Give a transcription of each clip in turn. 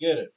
get it.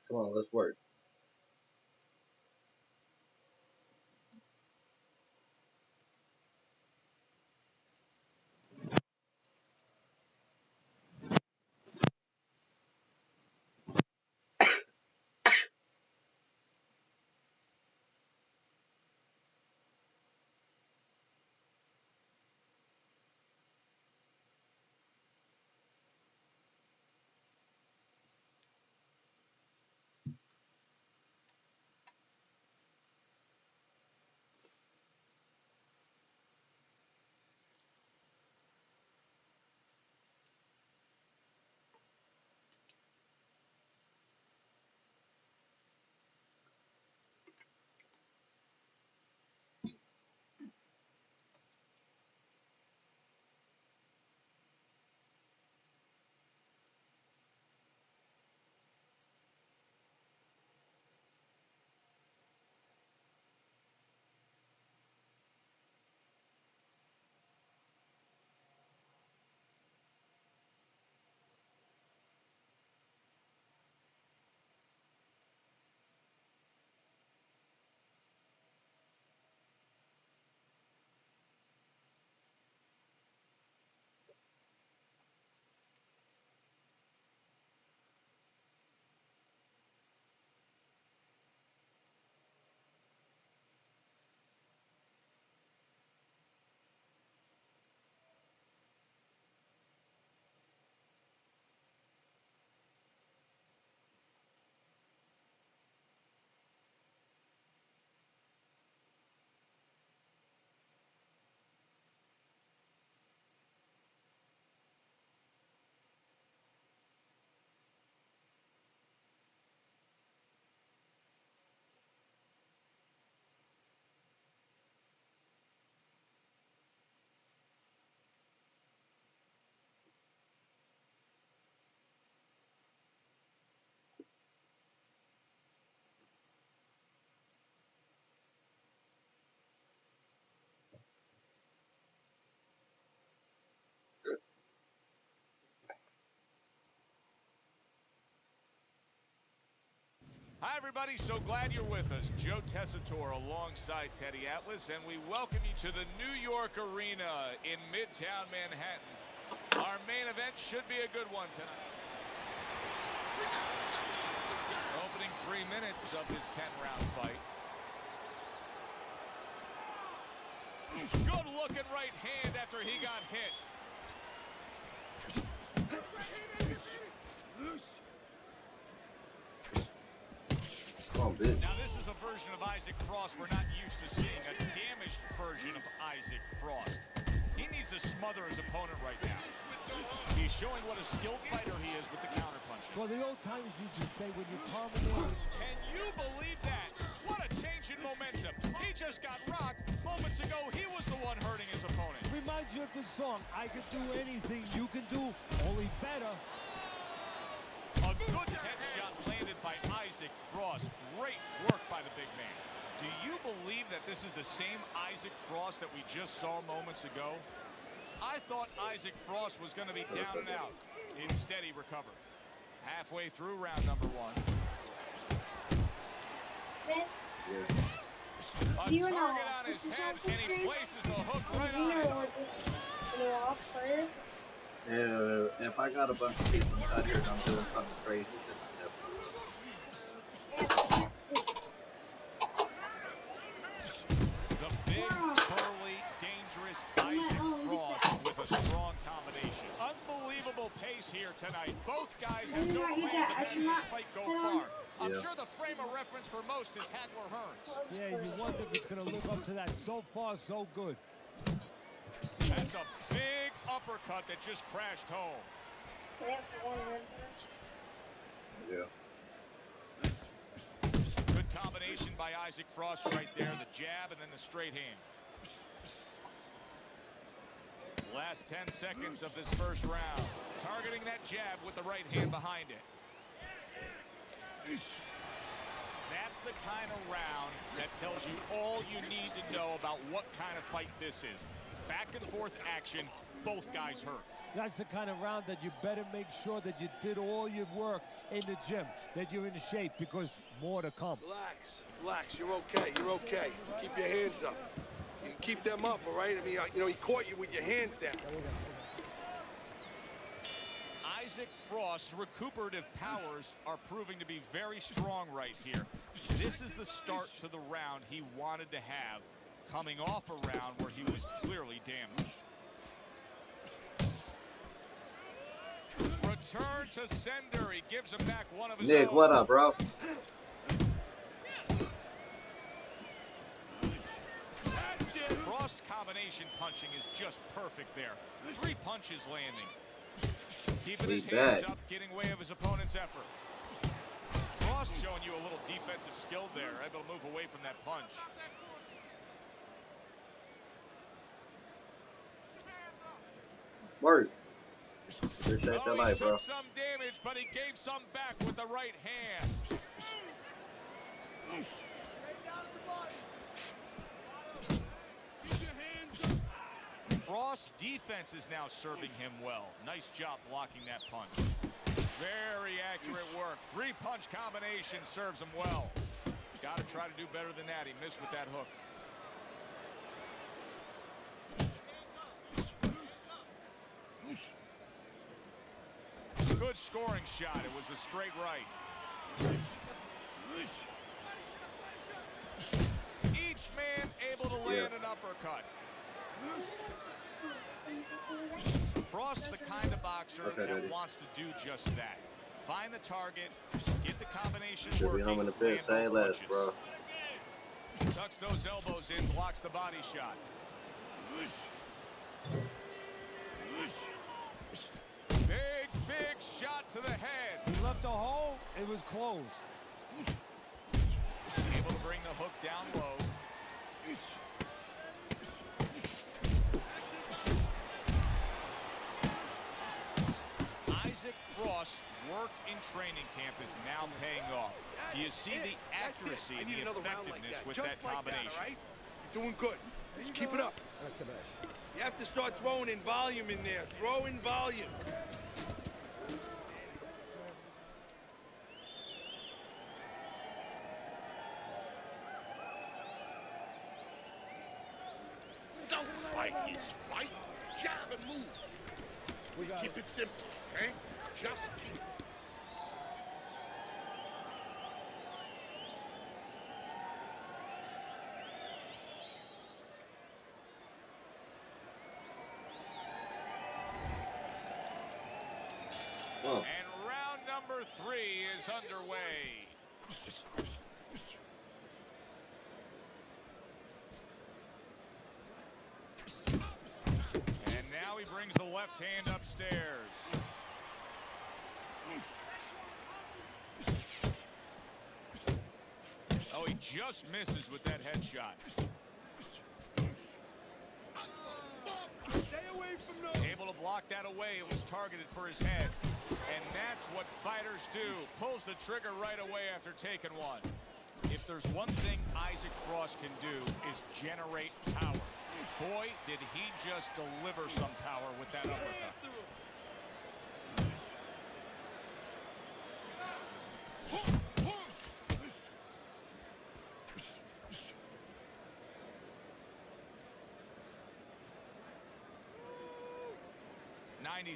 Come on, let's work. Hi, everybody. So glad you're with us. Joe Tessitore alongside Teddy Atlas, and we welcome you to the New York Arena in Midtown Manhattan. Our main event should be a good one tonight. Opening 3 minutes of this 10-round fight. Good looking right hand after he got hit. Now this is a version of Isaac Frost we're not used to seeing, a damaged version of Isaac Frost. He needs to smother his opponent right now. He's showing what a skilled fighter he is with the counterpunching. Well, the old timers used to say when you promenade. Can you believe that? What a change in momentum. He just got rocked. Moments ago, he was the one hurting his opponent. Reminds you of the song, I can do anything you can do, only better. A good headshot landed by Isaac Frost. Great work by the big man. Do you believe that this is the same Isaac Frost that we just saw moments ago? I thought Isaac Frost was going to be down and out. Instead, he recovered. Halfway through round number one. A Do you target know on his head, and he places a hook right you on it. know this walk first? If I got a bunch of people inside here and I'm doing something crazy, then I definitely. The big, burly, dangerous Isaac Frost with a strong combination. Unbelievable pace here tonight. Both guys have no plans of having this fight go far. I'm sure the frame of reference for most is Hagler Hearns. Yeah, you wonder if it's going to live up to that. So far, so good. That's a big uppercut that just crashed home. They have one red first. Yeah. Good combination by Isaac Frost right there. The jab and then the straight hand. Last 10 seconds of this first round. Targeting that jab with the right hand behind it. That's the kind of round that tells you all you need to know about what kind of fight this is. Back and forth action, both guys hurt. That's the kind of round that you better make sure that you did all your work in the gym, that you're in shape, because more to come. Relax, relax, you're okay, you're okay. Keep your hands up. You can keep them up, all right? I mean, you know, he caught you with your hands down. Isaac Frost's recuperative powers are proving to be very strong right here. This is the start to the round he wanted to have, coming off a round where he was clearly damaged. Return to sender. He gives him back one of his Nick, own. what up, bro? Frost's combination punching is just perfect there. 3 punches landing. Keeping his hands up, getting way of his opponent's effort. Frost showing you a little defensive skill there, able to move away from that punch. Work. Appreciate that He life, bro. took some damage, but he gave some back with the right hand. Frost's defense is now serving him well. Nice job blocking that punch. Very accurate work. 3-punch combination serves him well. Got to try to do better than that. He missed with that hook. Good scoring shot. It was a straight right. Each man able to land an uppercut. Frost's the kind of boxer that wants to do just that. Find the target, get the combination Should be working, home in the land pit. Say those less, punches. bro. Tucks those elbows in, blocks the body shot. Big shot to the head. He left a hole, it was closed. Able to bring the hook down low. Isaac Frost's work in training camp is now paying off. Do you see the accuracy and the effectiveness with that combination? All right? You're doing good. Just keep it up. You have to start throwing in volume in there. Throw in volume. Don't fight his fight. Jab and move. Keep it simple, okay? Just keep it. Oh. And round number 3 is underway. And now he brings the left hand upstairs. Oh, he just misses with that headshot. Stay away from those. Able to block that away. It was targeted for his head. And that's what fighters do. Pulls the trigger right away after taking one. If there's one thing Isaac Frost can do is generate power. Boy, did he just deliver some power with that uppercut.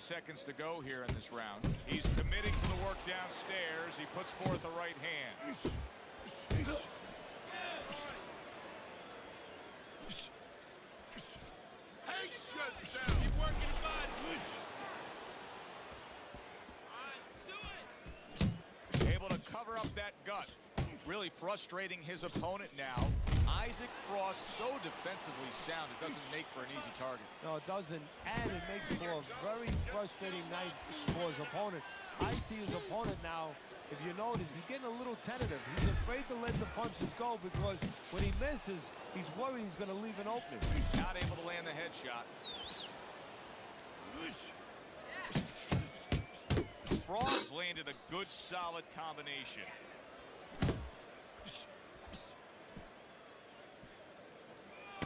Seconds to go here in this round. He's committing to the work downstairs. He puts forth the right hand. Pace yourself. Keep working the body. Able to cover up that gut. really frustrating his opponent now. Isaac Frost so defensively sound, it doesn't make for an easy target. No, it doesn't, and it makes for a very frustrating night for his opponent. I see his opponent now, if you notice, he's getting a little tentative. He's afraid to let the punches go because when he misses, he's worried he's going to leave an opening. Not able to land the headshot. Frost landed a good, solid combination.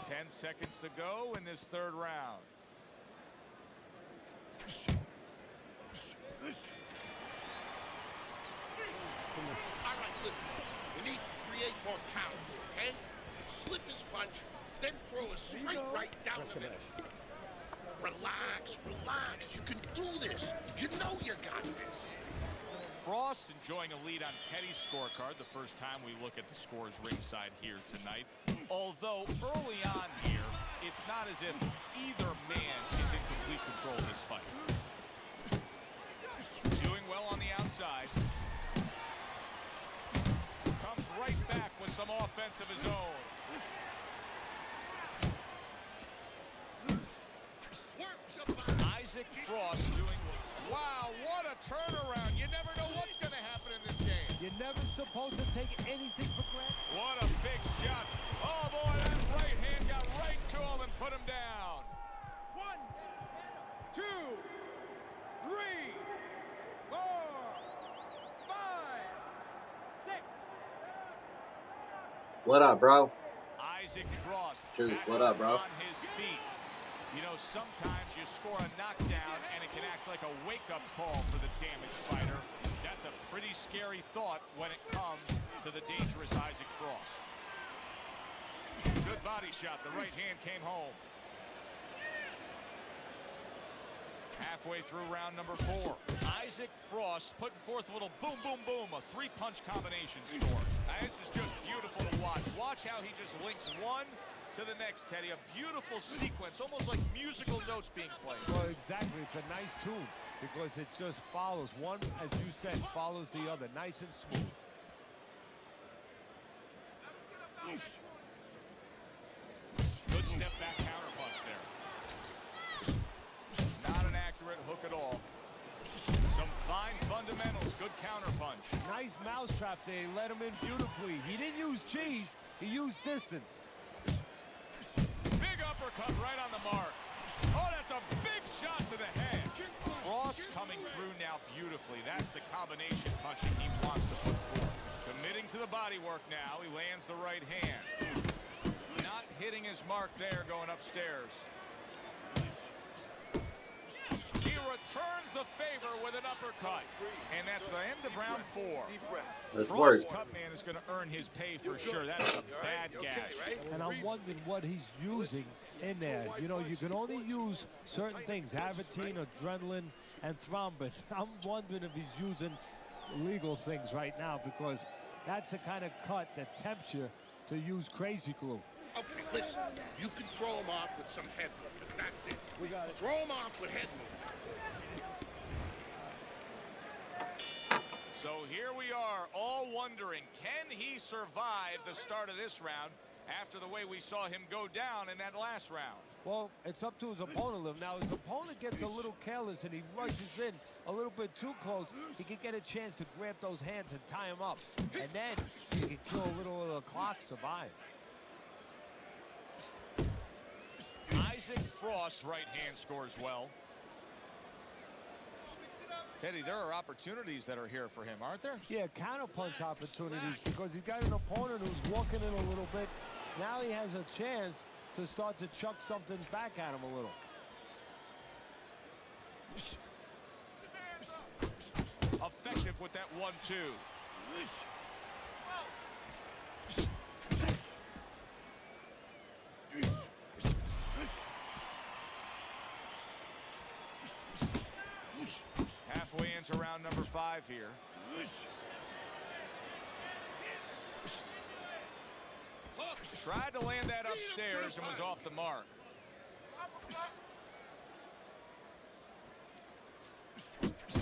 Ten seconds to go in this third round. All right, listen. We need to create more counters, okay? Slip his punch, then throw a straight right down the middle. Relax, relax. You can do this. You know you got this. Frost enjoying a lead on Teddy's scorecard the first time we look at the scores ringside here tonight. Although early on here, it's not as if either man is in complete control of this fight. Doing well on the outside. Comes right back with some offense of his own. Isaac Frost doing, wow, what a turnaround. You never know what's going to happen in this game. You're never supposed to take anything for granted. What a big shot. Oh, boy, that right hand got right to him and put him down. 1, 2, 3, 4, 5, 6. What up, bro? Isaac Frost. Juice, back what up, bro? On his feet. You know, sometimes you score a knockdown and it can act like a wake-up call for the damaged fighter. That's a pretty scary thought when it comes to the dangerous Isaac Frost. Good body shot. The right hand came home. Halfway through round number 4. Isaac Frost putting forth a little boom, boom, boom. A 3-punch combination score. Now, this is just beautiful to watch. Watch how he just links one to the next, Teddy. A beautiful sequence, almost like musical notes being played. Well, exactly. It's a nice tune because it just follows. One, as you said, follows the other. Nice and smooth. Good step back counter punch there. Not an accurate hook at all. Some fine fundamentals. Good counter punch. Nice mousetrap there. He let him in beautifully. He didn't use cheese. He used distance. Big uppercut right on the mark. Oh, that's a big shot to the head. Frost coming through now beautifully. That's the combination punching he wants to put forth. Committing to the body work now. He lands the right hand. Not hitting his mark there going upstairs. He returns the favor with an uppercut. And that's the end of round 4. Let's work. Frost Cutman is going to earn his pay for sure. That's a bad gash. And I'm wondering what he's using in there. You know, you can only use certain things, Avitine, adrenaline, and thrombin. I'm wondering if he's using legal things right now because that's the kind of cut that tempts you to use crazy glue. Okay, listen. You can throw him off with some head movement. That's it. We got it. Throw him off with head movement. So here we are, all wondering, can he survive the start of this round after the way we saw him go down in that last round? Well, it's up to his opponent. Now, his opponent gets a little careless and he rushes in a little bit too close. He can get a chance to grab those hands and tie him up. And then he can kill a little of the clock, survive. Isaac Frost's right hand scores well. Teddy, there are opportunities that are here for him, aren't there? Yeah, counterpunch opportunities because he's got an opponent who's walking in a little bit. Now he has a chance to start to chuck something back at him a little. Effective with that 1-2. Halfway into round number 5 here. Tried to land that upstairs and was off the mark.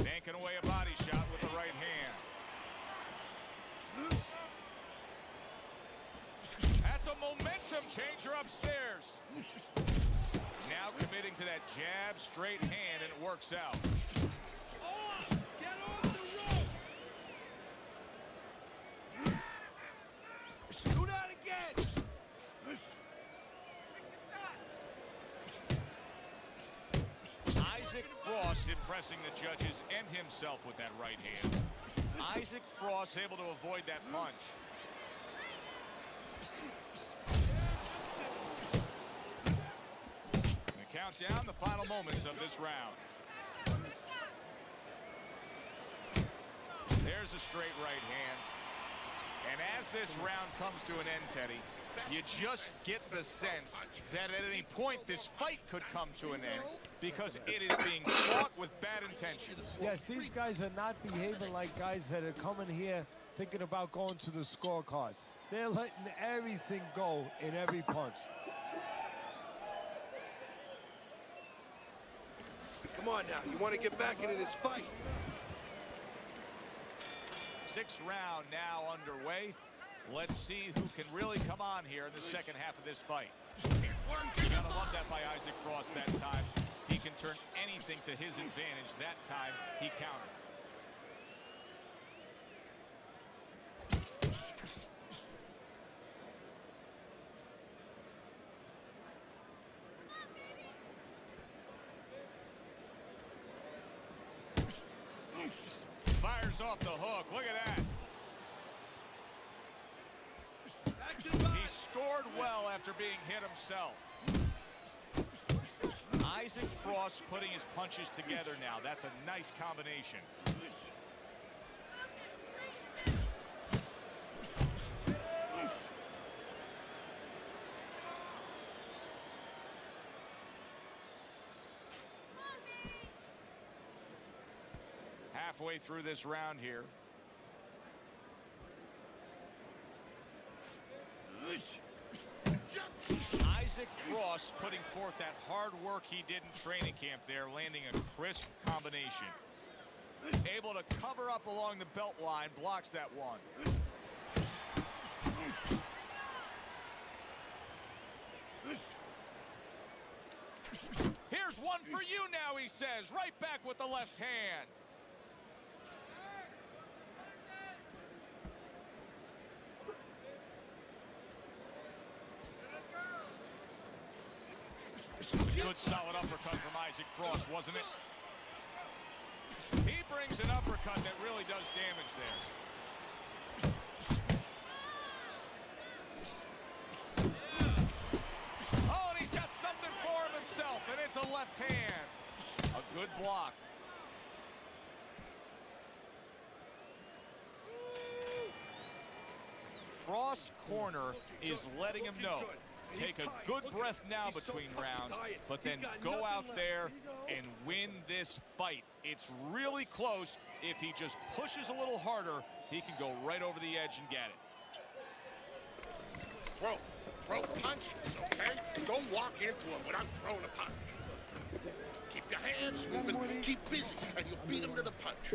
Banking away a body shot with the right hand. momentum changer upstairs. Now committing to that jab, straight hand, and it works out. Get off the rope! Do that again! Isaac Frost impressing the judges and himself with that right hand. Isaac Frost able to avoid that punch. The countdown, the final moments of this round. There's a straight right hand. And as this round comes to an end, Teddy, you just get the sense that at any point this fight could come to an end because it is being fought with bad intentions. Yes, these guys are not behaving like guys that are coming here thinking about going to the scorecards. They're letting everything go in every punch. Come on now, you want to get back into this fight. Sixth round now underway. Let's see who can really come on here in the second half of this fight. You gotta love that by Isaac Frost that time. He can turn anything to his advantage. That time, he countered. Fires off the hook. Look at that. He scored well after being hit himself. Isaac Frost putting his punches together now. That's a nice combination. Halfway through this round here. Isaac Frost putting forth that hard work he did in training camp there, landing a crisp combination. Able to cover up along the belt line, blocks that one. Here's one for you now, he says, right back with the left hand. Good solid uppercut from Isaac Frost, wasn't it? He brings an uppercut that really does damage there. Oh, and he's got something for him himself, and it's a left hand. A good block. Frost corner is letting him know. Take a good breath now between rounds, but then go out there and win this fight. It's really close. If he just pushes a little harder, he can go right over the edge and get it. Throw punch, okay? Don't walk into him without throwing a punch. Keep your hands moving, keep busy, and you'll beat him to the punch.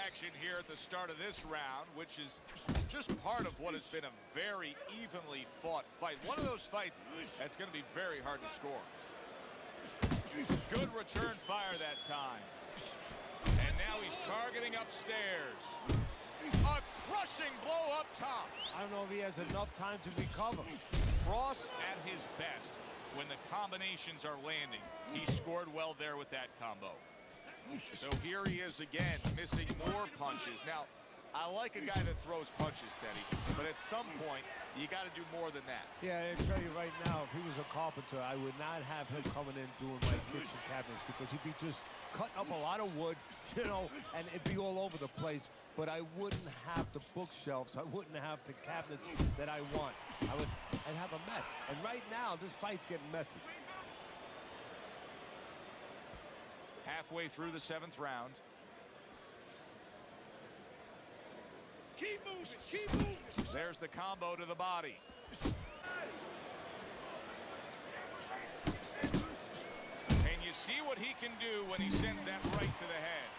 Action here at the start of this round, which is just part of what has been a very evenly fought fight. One of those fights that's going to be very hard to score. Good return fire that time. And now he's targeting upstairs. A crushing blow up top. I don't know if he has enough time to recover. Frost at his best when the combinations are landing. He scored well there with that combo. So here he is again, missing more punches. Now, I like a guy that throws punches, Teddy, but at some point, you got to do more than that. Yeah, I tell you right now, if he was a carpenter, I would not have him coming in doing my kitchen cabinets because he'd be just cutting up a lot of wood, you know, and it'd be all over the place. But I wouldn't have the bookshelves. I wouldn't have the cabinets that I want. I'd have a mess. And right now, this fight's getting messy. Halfway through the seventh round. Keep moving. Keep moving. There's the combo to the body. And you see what he can do when he sends that right to the head.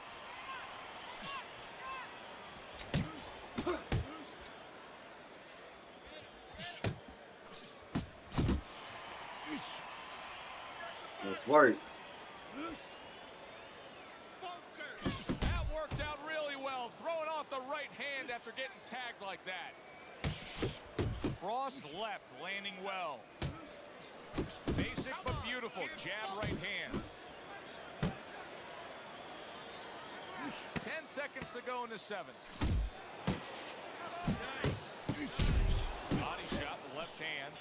Let's work. Focus. That worked out really well, throwing off the right hand after getting tagged like that. Cross left, landing well. Basic but beautiful, jab right hand. 10 seconds to go in the 7th. Body shot, the left hand.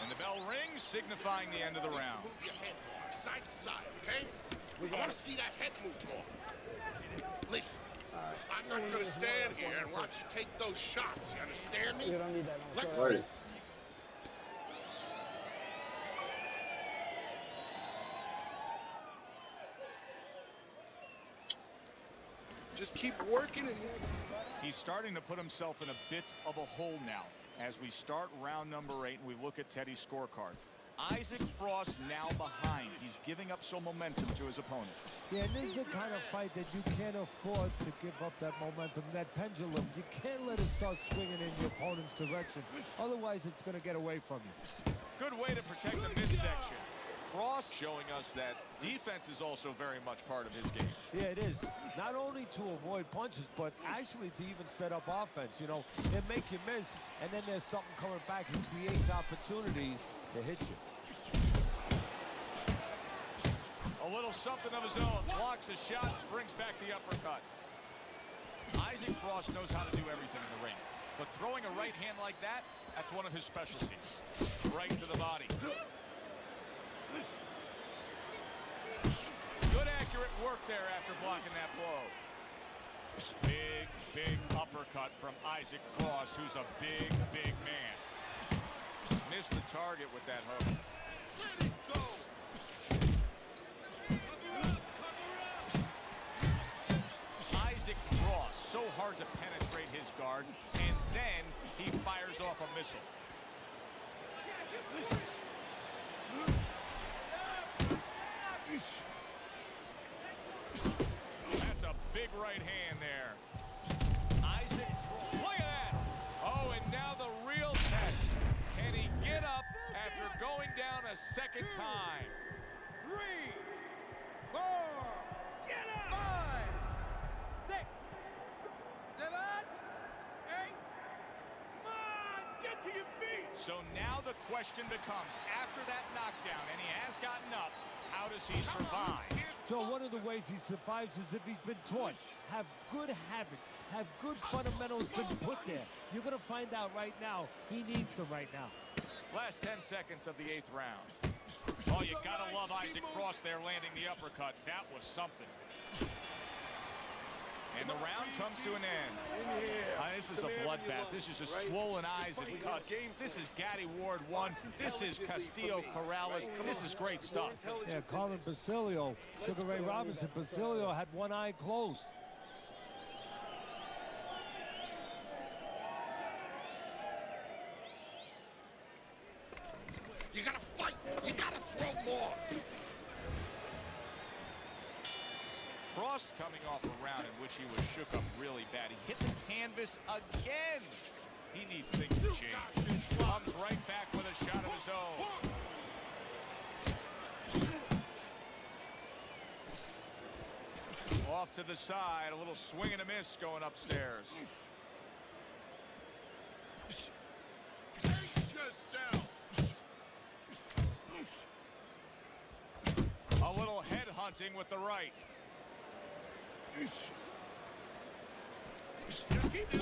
And the bell rings, signifying the end of the round. Move your head side to side, okay? I want to see that head move more. Listen, I'm not going to stand here and watch you take those shots. You understand me? You don't need that. No. Let's Work. Just keep working and He's starting to put himself in a bit of a hole now as we start round number 8 and we look at Teddy's scorecard. Isaac Frost now behind. He's giving up some momentum to his opponent. Yeah, and this is the kind of fight that you can't afford to give up that momentum, that pendulum. You can't let it start swinging in your opponent's direction. Otherwise, it's going to get away from you. Good way to protect the midsection. Frost showing us that defense is also very much part of his game. Yeah, it is. Not only to avoid punches, but actually to even set up offense. You know, they make you miss, and then there's something coming back. He creates opportunities to hit you. A little something of his own. Blocks a shot, brings back the uppercut. Isaac Frost knows how to do everything in the ring. But throwing a right hand like that, that's one of his specialties. Right to the body. Good accurate work there after blocking that blow. Big uppercut from Isaac Frost, who's a big man. Missed the target with that hook. let it go. Isaac Frost, so hard to penetrate his guard, and then he fires off a missile. That's a big right hand there. Isaac, look at that. Oh, and now the real test. Can he get up after going down a second time? 3, 4, 5, 6, 7, 8. Come on, get to your feet. So now the question becomes, after that knockdown, and he has gotten up, how does he survive? So one of the ways he survives is if he's been taught. Have good habits. Have good fundamentals been put there. You're going to find out right now he needs them right now. Last 10 seconds of the 8th round. Oh, you gotta love Isaac Frost there landing the uppercut. That was something. And the round comes to an end. This is a bloodbath. This is a swollen eyes and cuts. This is Gatti Ward 1. This is Castillo Corrales. This is great stuff. Yeah, Carmen Basilio, Sugar Ray Robinson. Basilio had one eye closed. You gotta fight. You gotta throw more. Frost coming off a round in which he was shook up really bad. He hit the canvas again. He needs things to change. Comes right back with a shot of his own. Off to the side, a little swing and a miss going upstairs. Pace yourself. A little head hunting with the right.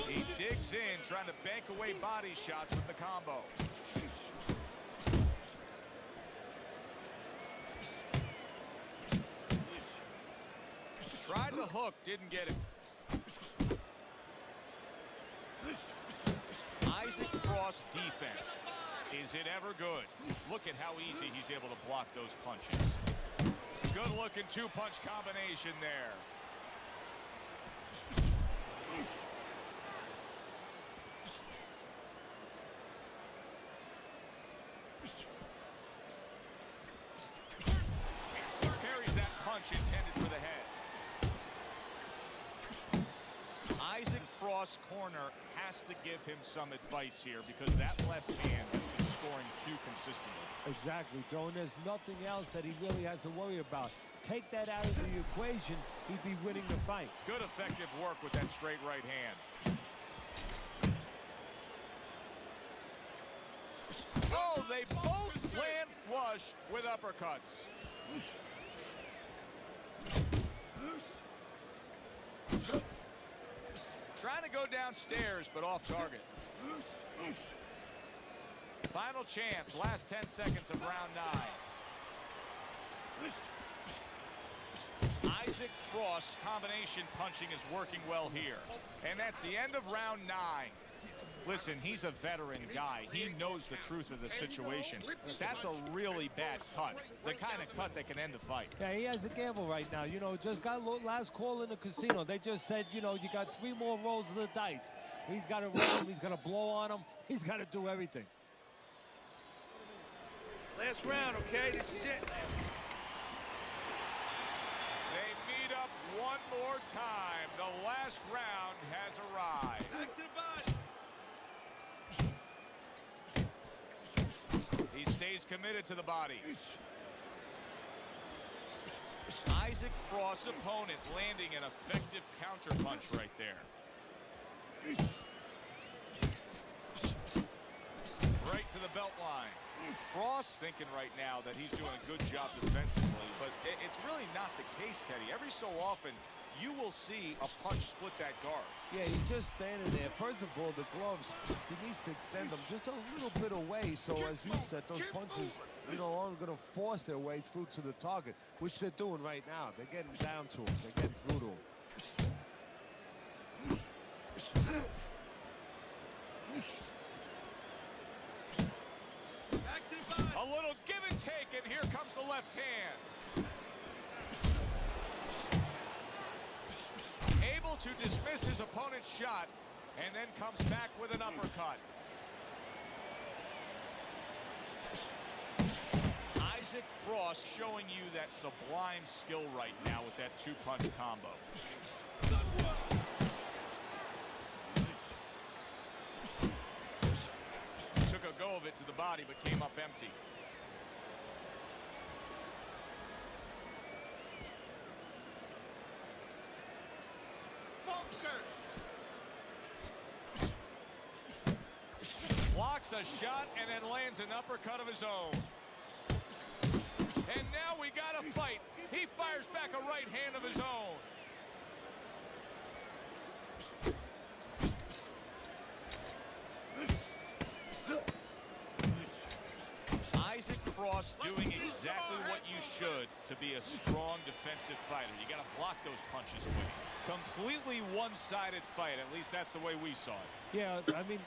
He digs in, trying to bank away body shots with the combo. Tried the hook, didn't get it. Isaac Frost defense. Is it ever good? Look at how easy he's able to block those punches. Good looking two-punch combination there. Frost corner has to give him some advice here because that left hand has been scoring too consistently. Exactly, Joe, and there's nothing else that he really has to worry about. Take that out of the equation, he'd be winning the fight. Good effective work with that straight right hand. Oh, they both land flush with uppercuts. Trying to go downstairs, but off target. Final chance, last 10 seconds of round 9. Isaac Frost's combination punching is working well here. And that's the end of round 9. Listen, he's a veteran guy. He knows the truth of the situation. That's a really bad cut. The kind of cut that can end the fight. Yeah, he has a gamble right now. You know, just got last call in the casino. They just said, you know, you got 3 more rolls of the dice. He's got to roll him. He's got to blow on him. He's got to do everything. Last round, okay? This is it. They meet up one more time. The last round has arrived. Back to the body. He stays committed to the body. Isaac Frost's opponent landing an effective counter punch right there. Right to the belt line. Frost thinking right now that he's doing a good job defensively, but it's really not the case, Teddy. Every so often, you will see a punch split that guard. Yeah, he's just standing there. First of all, the gloves, he needs to extend them just a little bit away. So as you said, those punches, you know, aren't going to force their way through to the target, which they're doing right now. They're getting down to him. They're getting through to him. Back to the body. A little give and take, and here comes the left hand. Able to dismiss his opponent's shot, and then comes back with an uppercut. Isaac Frost showing you that sublime skill right now with that 2-punch combo. Took a go of it to the body, but came up empty. Blocks a shot and then lands an uppercut of his own. And now we got a fight. He fires back a right hand of his own. Isaac Frost doing exactly what you should to be a strong defensive fighter. You got to block those punches away. Completely one-sided fight. At least that's the way we saw it. Yeah, I mean,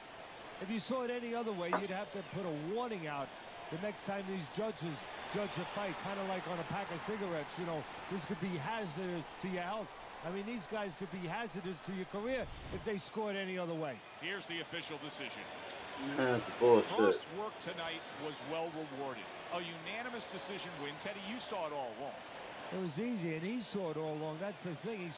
if you saw it any other way, you'd have to put a warning out the next time these judges judge a fight, kind of like on a pack of cigarettes. You know, this could be hazardous to your health. I mean, these guys could be hazardous to your career if they scored any other way. Here's the official decision. That's bullshit. Frost's work tonight was well rewarded. A unanimous decision win. Teddy, you saw it all along. It was easy, and he saw it all along. That's the thing. He's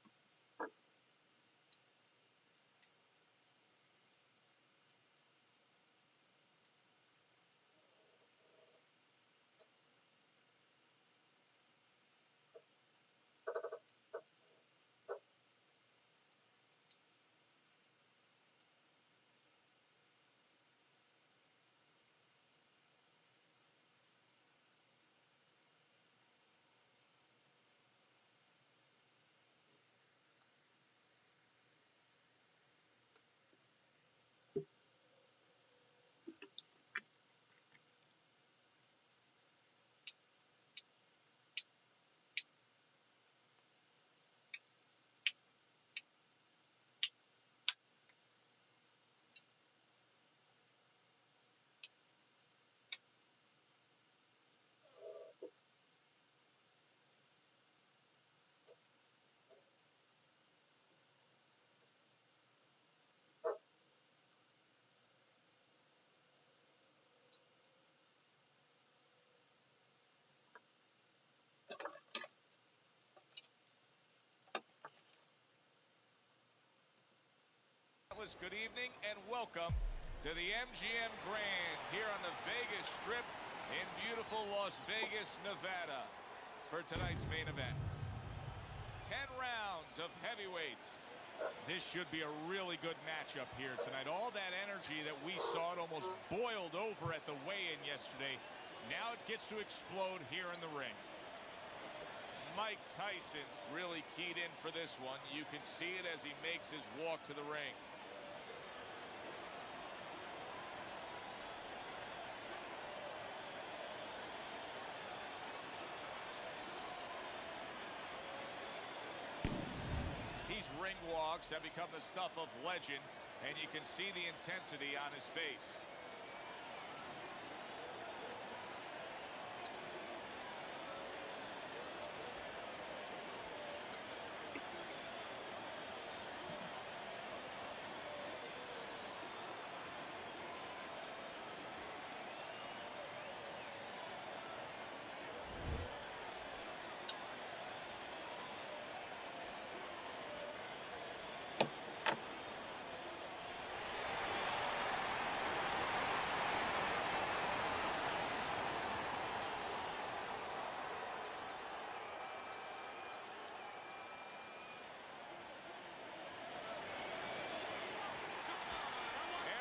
Good evening and welcome to the MGM Grand here on the Vegas Strip in beautiful Las Vegas, Nevada for tonight's main event. 10 rounds of heavyweights. This should be a really good matchup here tonight. All that energy that we saw, it almost boiled over at the weigh-in yesterday. Now it gets to explode here in the ring. Mike Tyson's really keyed in for this one. You can see it as he makes his walk to the ring. These ring walks have become the stuff of legend, and you can see the intensity on his face.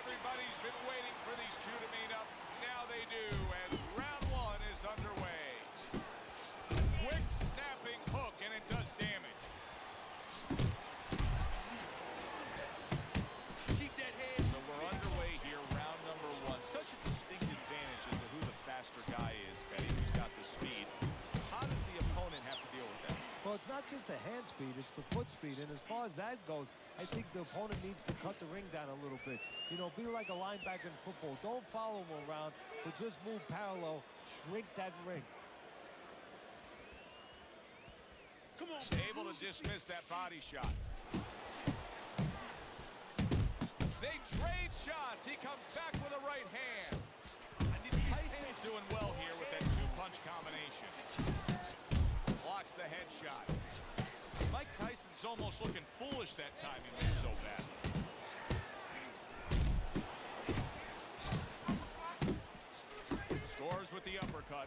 Everybody's been waiting for these two to meet up. Now they do, as round one is underway. Quick snapping hook, and it does damage. Keep that head. So we're underway here, round number one. Such a distinct advantage as to who the faster guy is, Teddy, who's got the speed. How does the opponent have to deal with that? Well, it's not just the hand speed, it's the foot speed. And as far as that goes, I think the opponent needs to cut the ring down a little bit. You know, be like a linebacker in football. Don't follow him around, but just move parallel, shrink that ring. Come on. Able to dismiss that body shot. They trade shots. He comes back with a right hand. Tyson's doing well here with that two-punch combination. Blocks the headshot. Mike Tyson's almost looking foolish that time. He was so bad. Scores with the uppercut.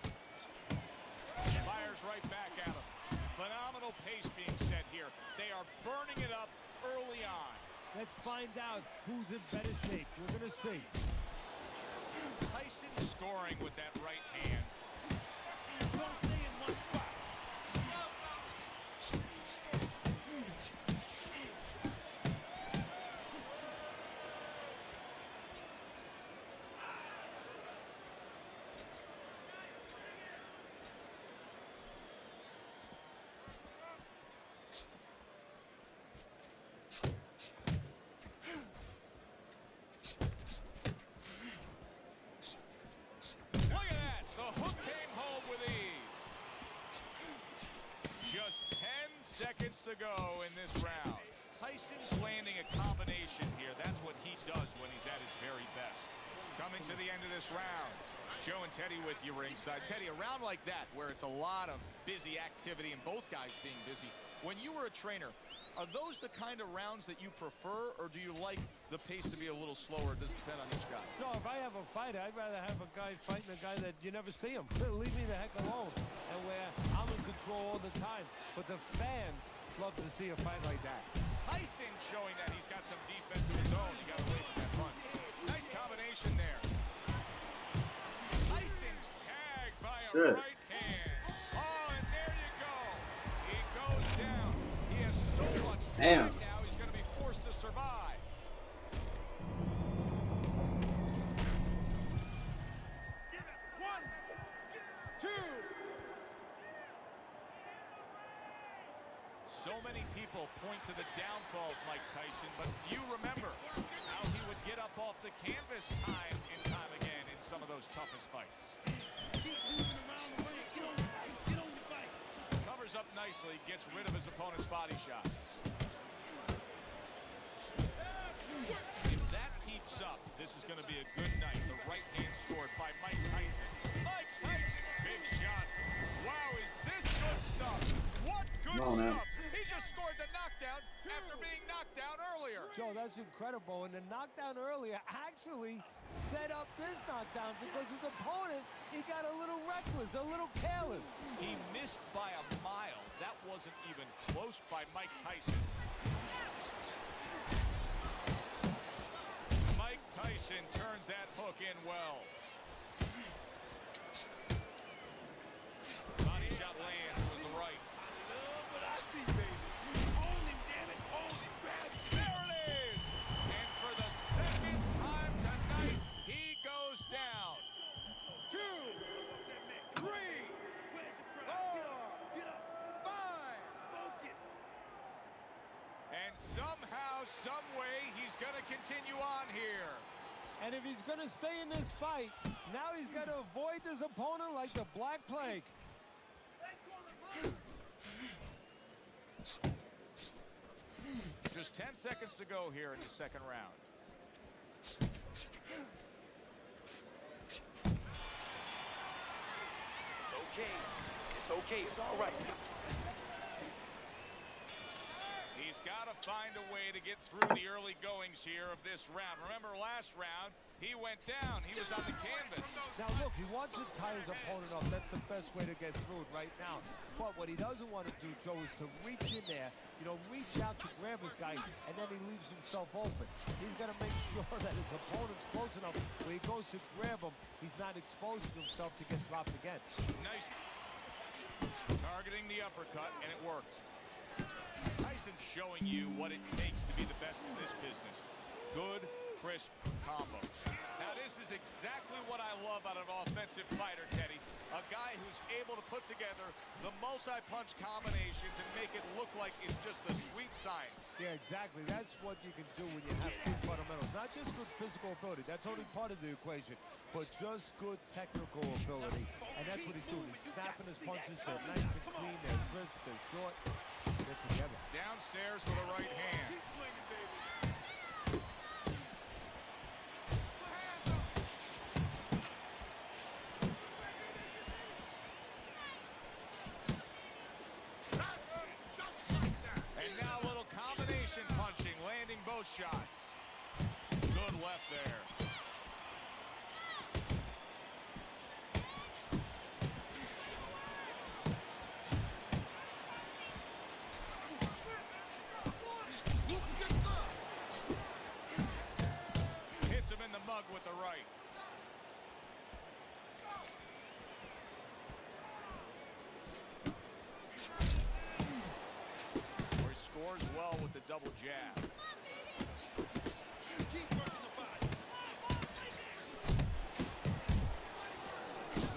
Fires right back at him. Phenomenal pace being set here. They are burning it up early on. Let's find out who's in better shape. We're going to see. Tyson scoring with that right hand. Don't stay in one spot. Look at that. The hook came home with ease. Just 10 seconds to go in this round. Tyson's landing a combination here. That's what he does when he's at his very best. Coming to the end of this round. Joe and Teddy with you ringside. Teddy, a round like that where it's a lot of busy activity and both guys being busy. When you were a trainer, are those the kind of rounds that you prefer, or do you like the pace to be a little slower? Does it depend on each guy? No, if I have a fighter, I'd rather have a guy fighting a guy that you never see him. Leave me the heck alone. And where I'm in control all the time. But the fans love to see a fight like that. Tyson's showing that he's got some defense of his own. He got away from that punch. Nice combination there. Tyson's tagged by a Shit. right hand. Oh, and there you go. He goes down. He has so much Damn. time now, he's going to be forced to survive. One, two. So many people point to the downfall of Mike Tyson, but few remember how he would get up off the canvas time and time again in some of those toughest fights. Keep moving around the ring. Get on the fight. Get on the fight. Covers up nicely, gets rid of his opponent's body shot. If that keeps up, this is going to be a good night. The right hand scored by Mike Tyson. Mike Tyson, big shot. Wow, is this good stuff? What good Come on, man. stuff? He just scored the knockdown after being knocked knockdown earlier. Joe, that's incredible. And the knockdown earlier actually set up this knockdown because his opponent, he got a little reckless, a little careless. He missed by a mile. That wasn't even close by Mike Tyson. Mike Tyson turns that hook in well. Body shot lands with the right. What I see, baby. Hold him, damn it. Hold him. Grab him. There it is! And for the second time tonight, he goes down. 2, 3, 4, 5. And somehow, some way, he's going to continue on here. And if he's going to stay in this fight, now he's got to avoid this opponent like the Black Plague. Just 10 seconds to go here in the second round. It's okay. It's okay. It's all right. He's got to find a way to get through the early goings here of this round. Remember last round, he went down. He was on the canvas. Now look, he wants to tie his opponent up. That's the best way to get through it right now. But what he doesn't want to do, Joe, is to reach in there, reach out to grab his guy, and then he leaves himself open. He's got to make sure that his opponent's close enough when he goes to grab him, he's not exposing himself to get dropped again. Nice. Targeting the uppercut, and it worked. Tyson's showing you what it takes to be the best in this business. Good, crisp combos. Now, this is exactly what I love out of an offensive fighter, Teddy. A guy who's able to put together the multi-punch combinations and make it look like it's just a sweet science. Yeah, exactly. That's what you can do when you have good fundamentals. Not just good physical ability. That's only part of the equation. But just good technical ability. And that's what he's doing. He's snapping his punches. They're nice and clean. They're crisp. They're short. They're together. Downstairs with a right hand. Keep swinging, baby. Just like that. And now a little combination punching, landing both shots. Good left there. Looking good. Hits him in the mug with the right. Where he scores well with the double jab. Keep working the body.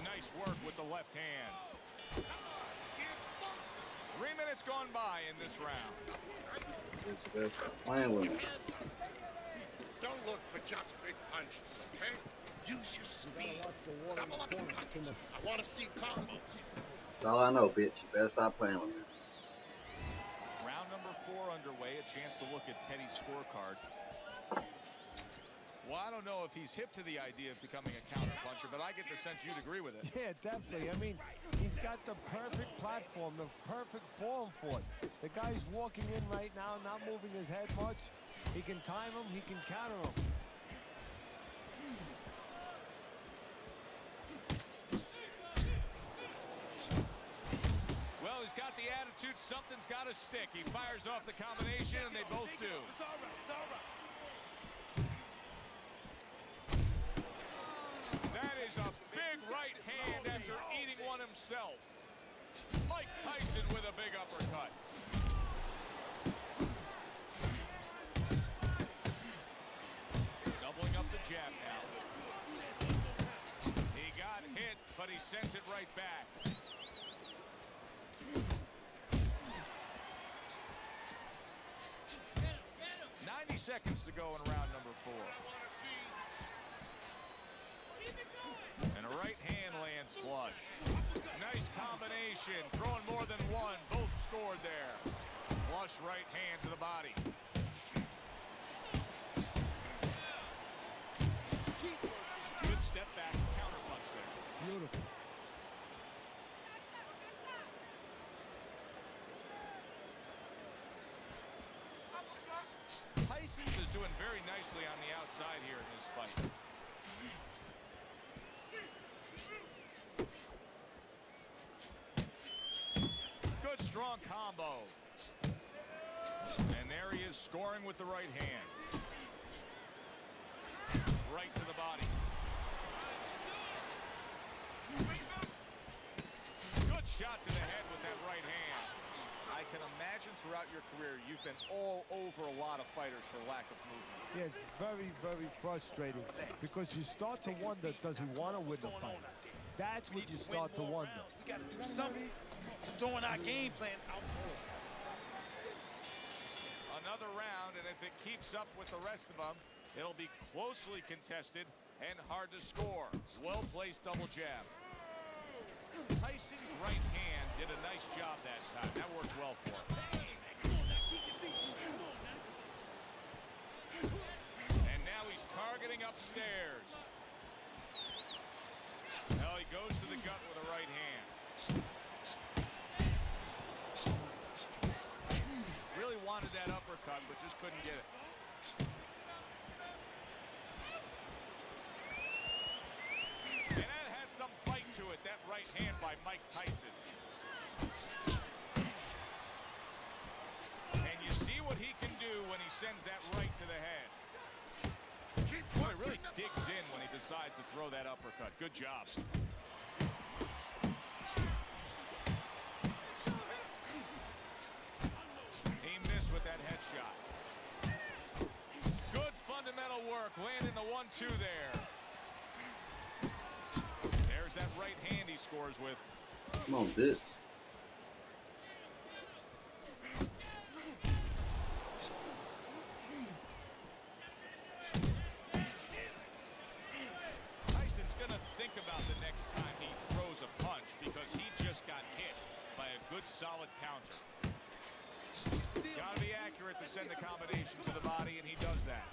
Nice work with the left hand. Come on. Get funky. 3 minutes gone by in this round. It's the best playing with me. Hands up. Don't look for just big punches, okay? Use your speed. Double up the punches. I want to see combos. That's all I know, bitch. You better stop playing with me. Round number 4 underway. A chance to look at Teddy's scorecard. Well, I don't know if he's hip to the idea of becoming a counterpuncher, but I get the sense you'd agree with it. Yeah, definitely. I mean, he's got the perfect platform, the perfect form for it. The guy's walking in right now, not moving his head much. He can time him, he can counter him. Well, he's got the attitude, something's got to stick. He fires off the combination, and they both do. It's all right. It's all right. That is a big right hand after eating one himself. Mike Tyson with a big uppercut. Doubling up the jab now. He got hit, but he sent it right back. Get him. 90 seconds to go in round number 4. And a right hand lands flush. Nice combination. Throwing more than one. Both scored there. Flush right hand to the body. Good step back counter punch there. Beautiful. strong combo. And there he is scoring with the right hand. Right to the body. Good shot to the head with that right hand. I can imagine throughout your career you've been all over a lot of fighters for lack of movement. Yeah, it's very, very frustrating because you start to wonder, does he want to win the fight? That's what you start to wonder. We got to do something. Throwing our game plan out. Another round, and if it keeps up with the rest of them, it'll be closely contested and hard to score. Well-placed double jab. Tyson's right hand did a nice job that time. That worked well for him. And now he's targeting upstairs. Well, he goes to the gut with a right hand. Really wanted that uppercut, but just couldn't get it. And that had some bite to it, that right hand by Mike Tyson. And you see what he can do when he sends that right to the head. Boy, he really digs in when he decides to throw that uppercut. Good job. He missed with that headshot. Good fundamental work, landing the 1-2 there. There's that right hand he scores with. Come on, Bits. Tyson's going to think about the next time he throws a punch because he just got hit by a good solid counter. Got to be accurate to send the combination to the body, and he does that.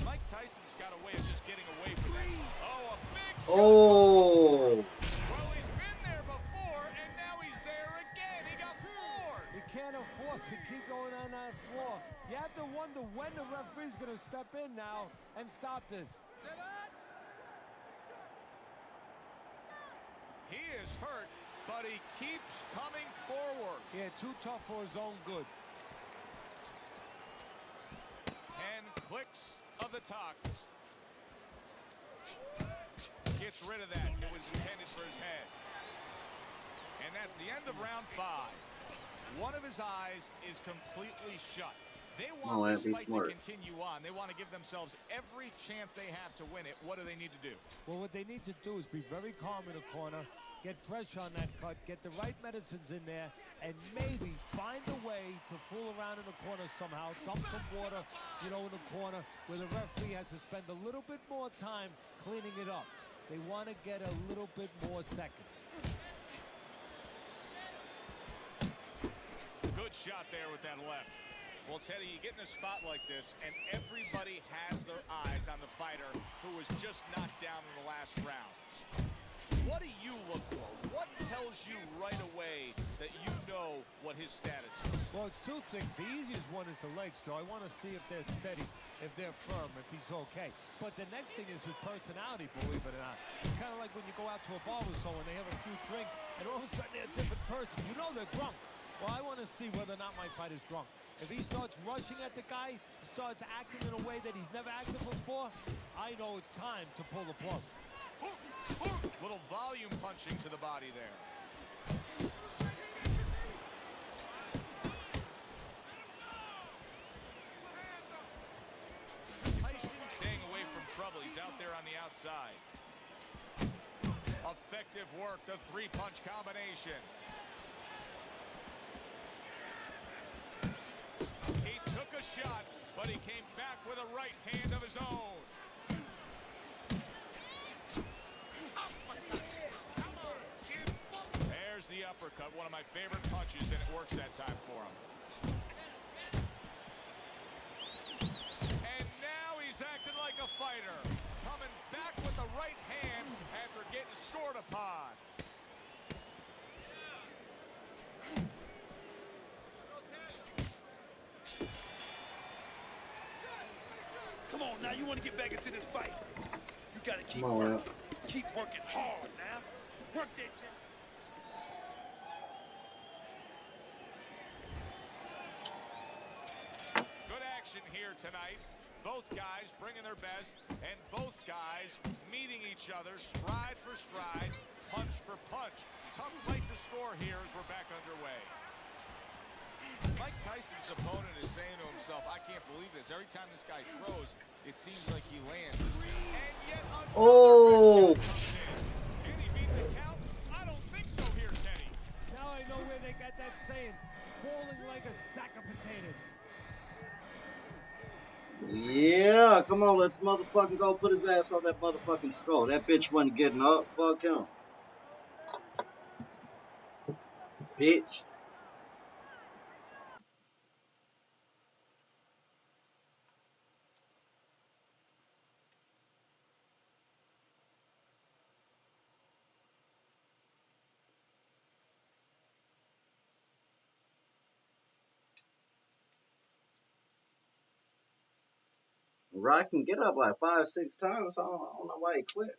Mike Tyson's got a way of just getting away from that. Oh, a big shot. Oh! Well, he's been there before, and now he's there again. He got floored. You can't afford to keep going on that floor. You have to wonder when the referee's going to step in now and stop this. He is hurt, but he keeps coming forward. Yeah, too tough for his own good. 10 clicks of the talk. Gets rid of that. It was intended for his head. And that's the end of round 5. One of his eyes is completely shut. They want this fight to continue on. They want to give themselves every chance they have to win it. What do they need to do? Well, what they need to do is be very calm in the corner, get pressure on that cut, get the right medicines in there, and maybe find a way to fool around in the corner somehow, dump some water, in the corner where the referee has to spend a little bit more time cleaning it up. They want to get a little bit more seconds. Good shot there with that left. Well, Teddy, you get in a spot like this, and everybody has their eyes on the fighter who was just knocked down in the last round. What do you look for? What tells you right away that you know what his status is? Well, it's two things. The easiest one is the legs, Joe. I want to see if they're steady, if they're firm, if he's okay. But the next thing is his personality, believe it or not. It's kind of like when you go out to a bar with someone, they have a few drinks, and all of a sudden they're a different person. You know they're drunk. Well, I want to see whether or not my fighter's drunk. If he starts rushing at the guy, starts acting in a way that he's never acted before, I know it's time to pull the plug. Little volume punching to the body there. Tyson staying away from trouble. He's out there on the outside. Effective work, the 3-punch combination. He took a shot, but he came back with a right hand of his own. There's the uppercut, one of my favorite punches, and it works that time for him. And now he's acting like a fighter, coming back with the right hand after getting scored upon. Come on, now you want to get back into this fight. You got to keep Come on, working. man. Keep working hard now. Work that shit. here tonight. Both guys bringing their best, and both guys meeting each other stride for stride, punch for punch. Tough fight to score here as we're back underway. Mike Tyson's opponent is saying to himself, I can't believe this. Every time this guy throws, it seems like he lands. And yet Oh! Can he beat the count? I don't think so here, Teddy. Now I know where they got that saying, falling like a sack of potatoes. Yeah, come on, let's motherfucking go put his ass on that motherfucking skull. That bitch wasn't getting up. Fuck him. Bitch. Rock can get up like 5-6 times. I don't know why he quit.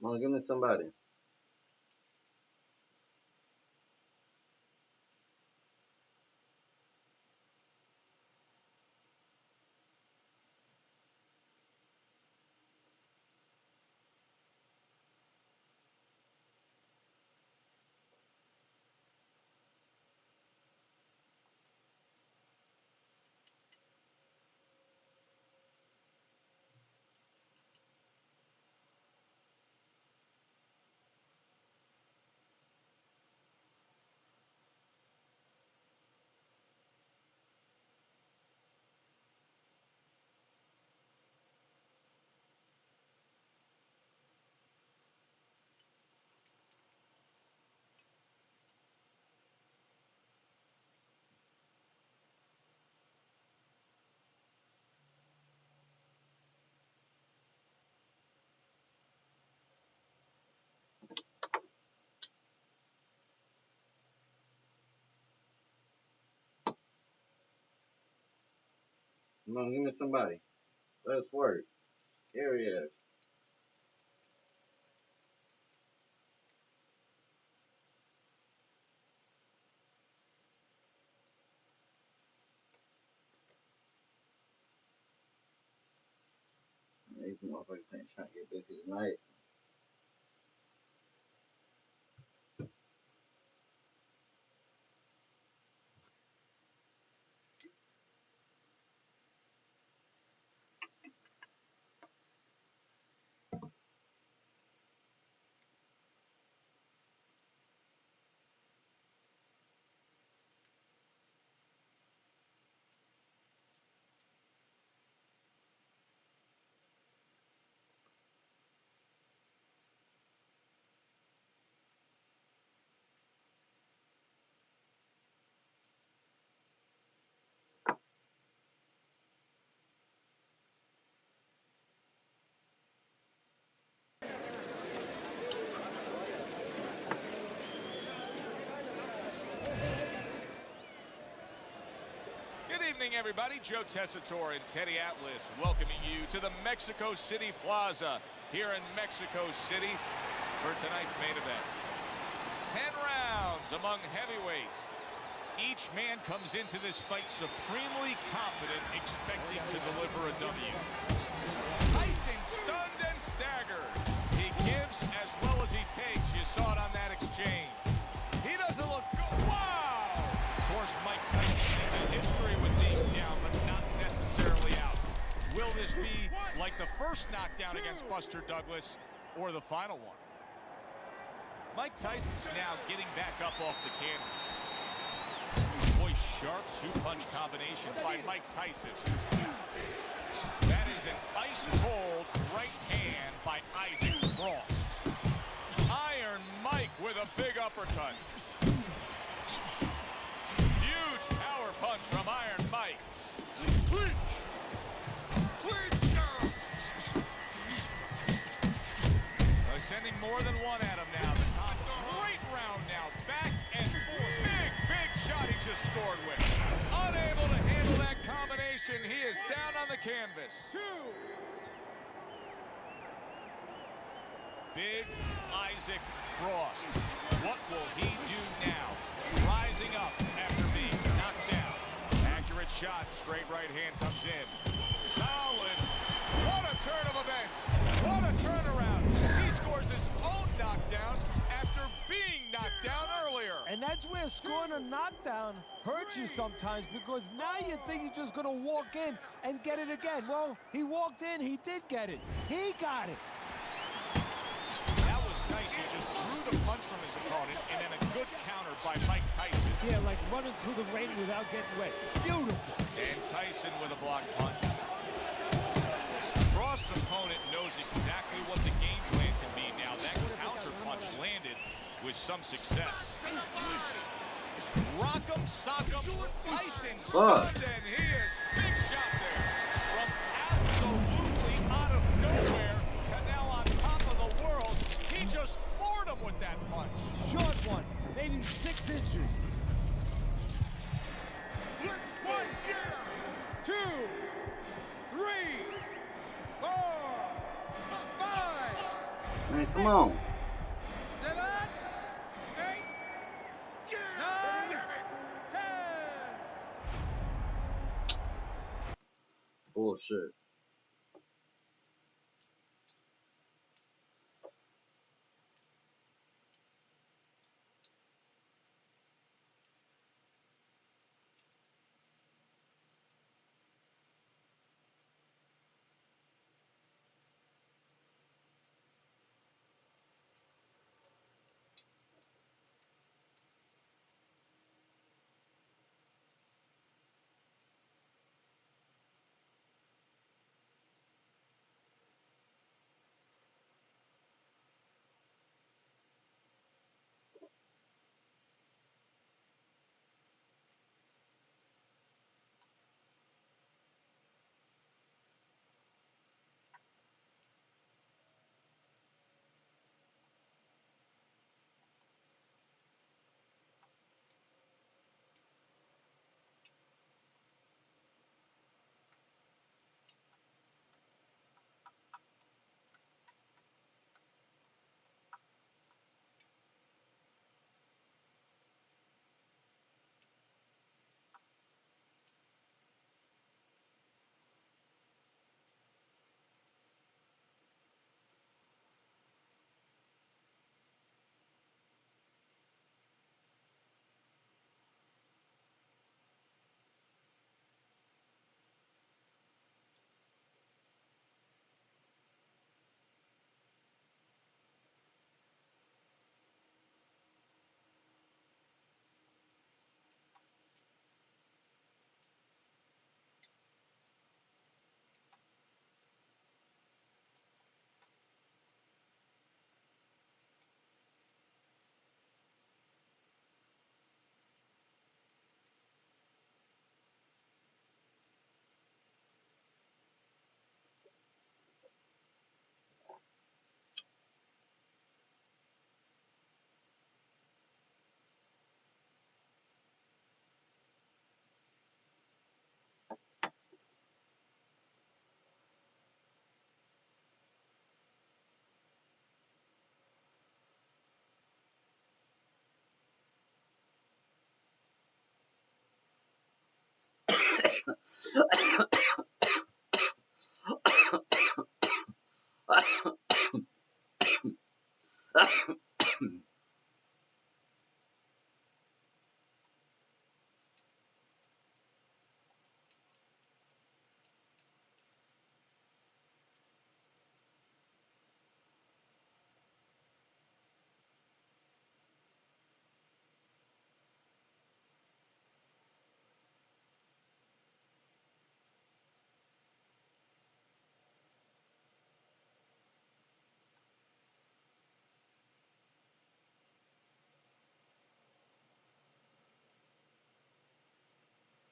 Come on, give me somebody. Come on, give me somebody. Let's work. Scary ass. These motherfuckers ain't trying to get busy tonight. Good evening, everybody. Joe Tessitore and Teddy Atlas welcoming you to the Mexico City Plaza here in Mexico City for tonight's main event. 10 rounds among heavyweights. Each man comes into this fight supremely confident, expecting to deliver a W. Tyson stunned and staggered. He gives as well as he takes. You saw it on that exchange. He doesn't look good. Wow! Of course, Mike Tyson has a history with being down, but not necessarily out. Will this be like the first knockdown against Buster Douglas or the final one? Mike Tyson's now getting back up off the canvas. Boy, sharp two-punch combination by Mike Tyson. That is an ice-cold right hand by Isaac Frost. Iron Mike with a big uppercut. Huge power punch from Iron Mike. Sending more than one at him now. The top, great round now. Back and forth. Big the canvas. 2. Big Isaac Frost. What will he do now? Rising up after being knocked down. Accurate shot. Straight right hand comes in. Solid. What a turn of events. What a turnaround. He scores his own knockdown after being knocked down earlier. And that's where scoring a knockdown hurts you sometimes, because now you think you're just going to walk in and get it again. Well, he walked in, he did get it. He got it. That was nice. He just drew the punch from his opponent, and then a good counter by Mike Tyson. Yeah, like running through the rain without getting wet. Beautiful. And Tyson with a block punch. Frost's opponent knows exactly what the game plan can be now. That counter punch landed with some success. Rock'em, sock'em, Tyson stunned, and he is big shot there. From absolutely out of nowhere to now on top of the world, he just floored him with that punch. Short one, maybe 6 inches. 1, 2, 3, 4, 5, Man, come on. 7, 8, 9, 10. Bullshit.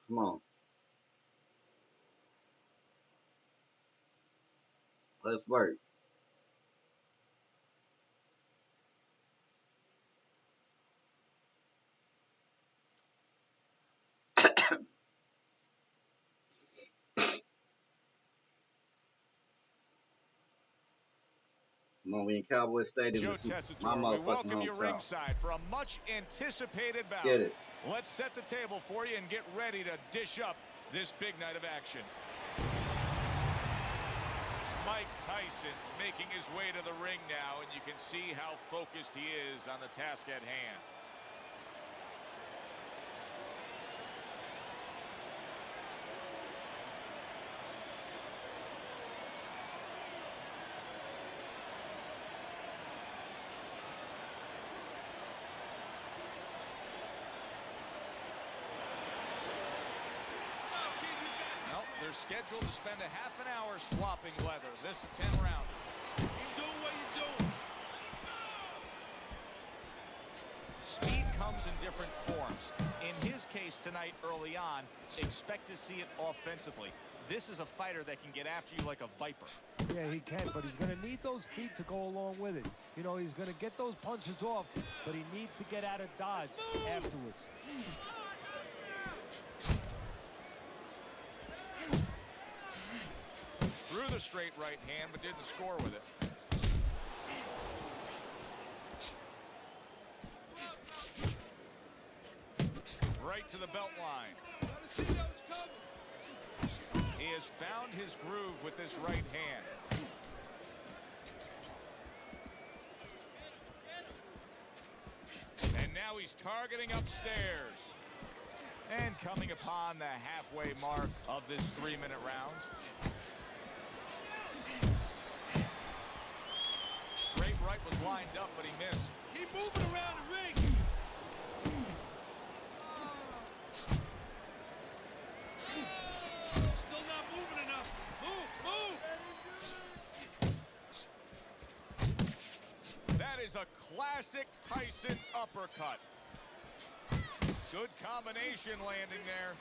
Come on. Let's work. Come on, we in Cowboy Stadium. Joe This is my Tessitore, we motherfucking welcome you hometown. ringside for a much-anticipated Let's bout. get it. Let's set the table for you and get ready to dish up this big night of action. Mike Tyson's making his way to the ring now, and you can see how focused he is on the task at hand. They're scheduled to spend a half an hour swapping leather. This 10 round. Keep doing what you're doing. Speed comes in different forms. In his case tonight early on, expect to see it offensively. This is a fighter that can get after you like a viper. Yeah, he can, but he's going to need those feet to go along with it. You know, he's going to get those punches off, but he needs to get out of dodge afterwards. Threw the straight right hand, but didn't score with it. Right to the belt line. He has found his groove with this right hand. And now he's targeting upstairs. And coming upon the halfway mark of this 3-minute round. Straight right was lined up, but he missed. Keep moving around the ring. Still not moving enough. Move. That is a classic Tyson uppercut. Good combination landing there.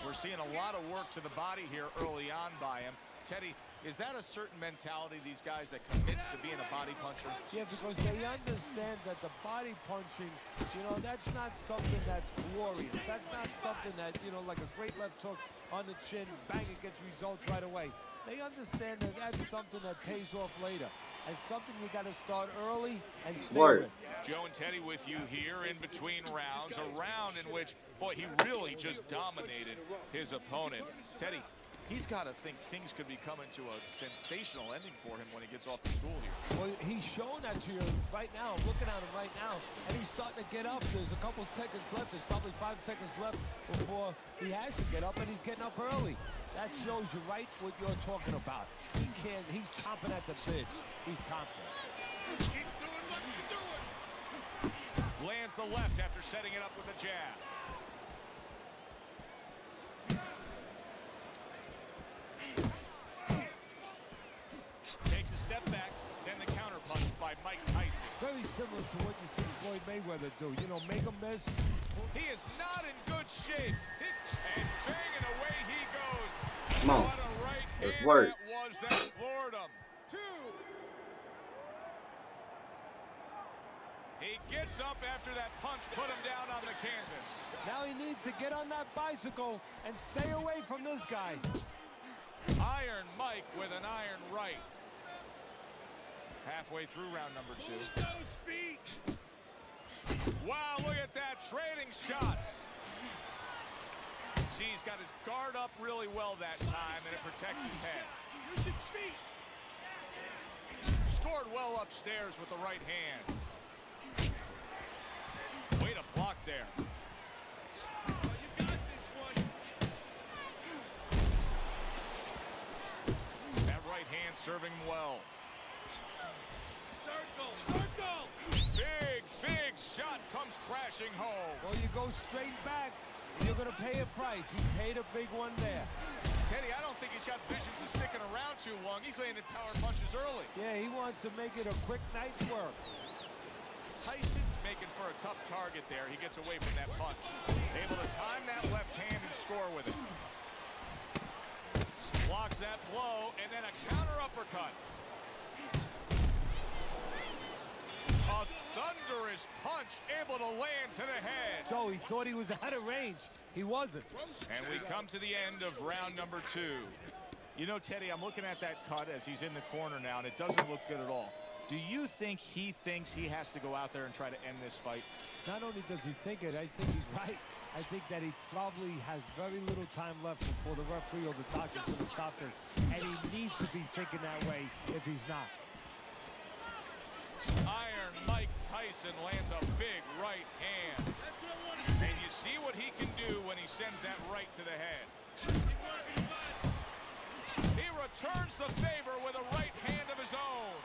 We're seeing a lot of work to the body here early on by him. Teddy, is that a certain mentality, these guys that commit to being a body puncher? Yeah, because they understand that the body punching, you know, that's not something that's glorious. That's not something that, you know, like a great left hook on the chin, bang, it gets results right away. They understand that that's something that pays off later. And something you got to start early and stay with. Joe and Teddy with you here in between rounds. A round in which, boy, he really just dominated his opponent. Teddy, he's got to think things could be coming to a sensational ending for him when he gets off the stool here. Well, he's showing that to you right now. I'm looking at him right now, and he's starting to get up. There's a couple seconds left. There's probably 5 seconds left before he has to get up, and he's getting up early. That shows you right what you're talking about. He's chomping at the bit. He's confident. Keep doing what you're doing. Lands the left after setting it up with a jab. Takes a step back, then the counter punch by Mike Tyson. Very similar to what you see Floyd Mayweather do. You know, make him miss. He is not in good shape. And banging away he goes. Come on. What a right Let's hand work. that was that floored him. He gets up after that punch put him down on the canvas. Now he needs to get on that bicycle and stay away from this guy. Iron Mike with an iron right. Halfway through round number 2. Those feet. Wow, look at that, trading shots. See, he's got his guard up really well that time, and it protects his head. Use your feet. Scored well upstairs with the right hand. Way to block there. Oh, you got this one. That right hand serving well. Circle, circle. Big shot comes crashing home. Well, you go straight back, and you're going to pay a price. He paid a big one there. Teddy, I don't think he's got visions of sticking around too long. He's landing power punches early. Yeah, he wants to make it a quick night's work. Tyson's making for a tough target there. He gets away from that punch. Able to time that left hand and score with it. Blocks that blow, and then a counter uppercut. A thunderous punch able to land to the head. So he thought he was out of range. He wasn't. And we come to the end of round number 2. You know, Teddy, I'm looking at that cut as he's in the corner now, and it doesn't look good at all. Do you think he thinks he has to go out there and try to end this fight? Not only does he think it, I think he's right. I think that he probably has very little time left before the referee or the doctor's going to stop this. And he needs to be thinking that way if he's not. Iron Mike Tyson lands a big right hand. And you see what he can do when he sends that right to the head. He returns the favor with a right hand of his own.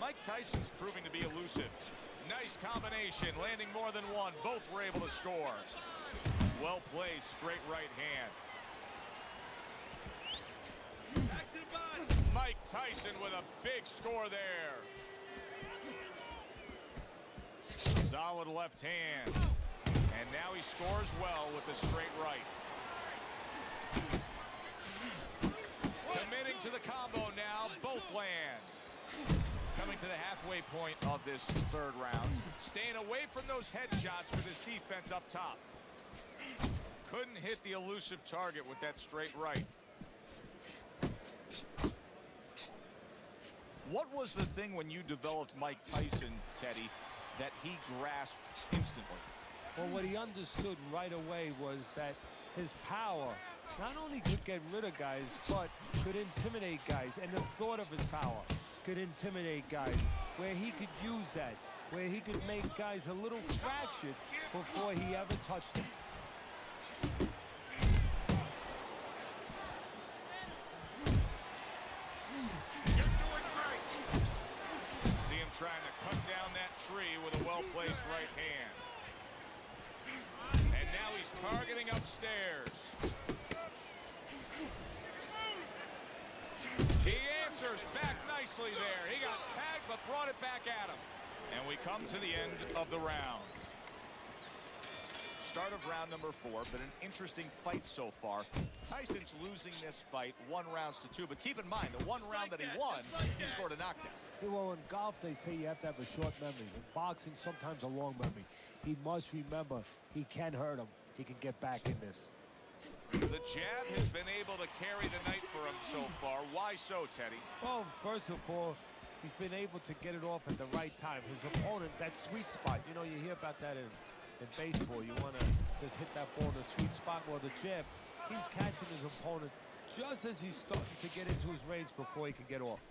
Mike Tyson's proving to be elusive. Nice combination, landing more than one. Both were able to score. Well played, straight right hand. Mike Tyson with a big score there. Solid left hand. And now he scores well with the straight right. Committing to the combo now. Both land. Coming to the halfway point of this third round. Staying away from those headshots with his defense up top. Couldn't hit the elusive target with that straight right. What was the thing when you developed Mike Tyson, Teddy, that he grasped instantly? Well, what he understood right away was that his power not only could get rid of guys, but could intimidate guys. And the thought of his power could intimidate guys, where he could use that, where he could make guys a little fractured before he ever touched them. See him trying to cut down that tree with a well-placed right hand. And now he's targeting upstairs. He answers back nicely there. He got tagged but brought it back at him. And we come to the end of the round. Start of round number 4, but an interesting fight so far. Tyson's losing this fight 1 rounds to 2, but keep in mind, the 1 round that he won, he scored a knockdown. Well, in golf, they say you have to have a short memory. In boxing, sometimes a long memory. He must remember he can hurt him. He can get back in this. The jab has been able to carry the night for him so far. Why so, Teddy? Well, first of all, he's been able to get it off at the right time. His opponent, that sweet spot, you know, you hear about that in baseball. You want to just hit that ball in the sweet spot. Well, the jab, he's catching his opponent just as he's starting to get into his range before he can get off.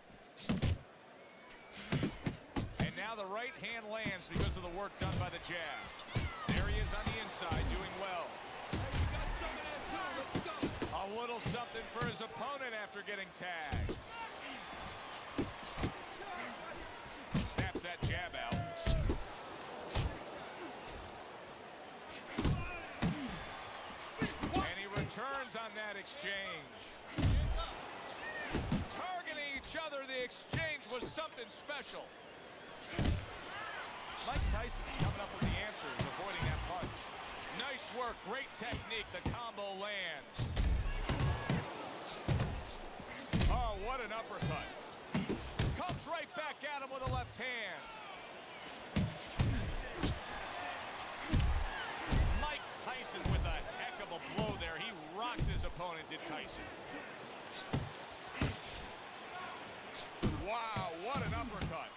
And now the right hand lands because of the work done by the jab. There he is on the inside, doing well. A little something for his opponent after getting tagged. Snaps that jab out. And he returns on that exchange. Targeting each other, the exchange was something special. Mike Tyson's coming up with the answers, avoiding that punch. Nice work, great technique, the combo lands. Oh, what an uppercut. Comes right back at him with a left hand. Mike Tyson with a heck of a blow there. He rocked his opponent, did Tyson. Wow, what an uppercut.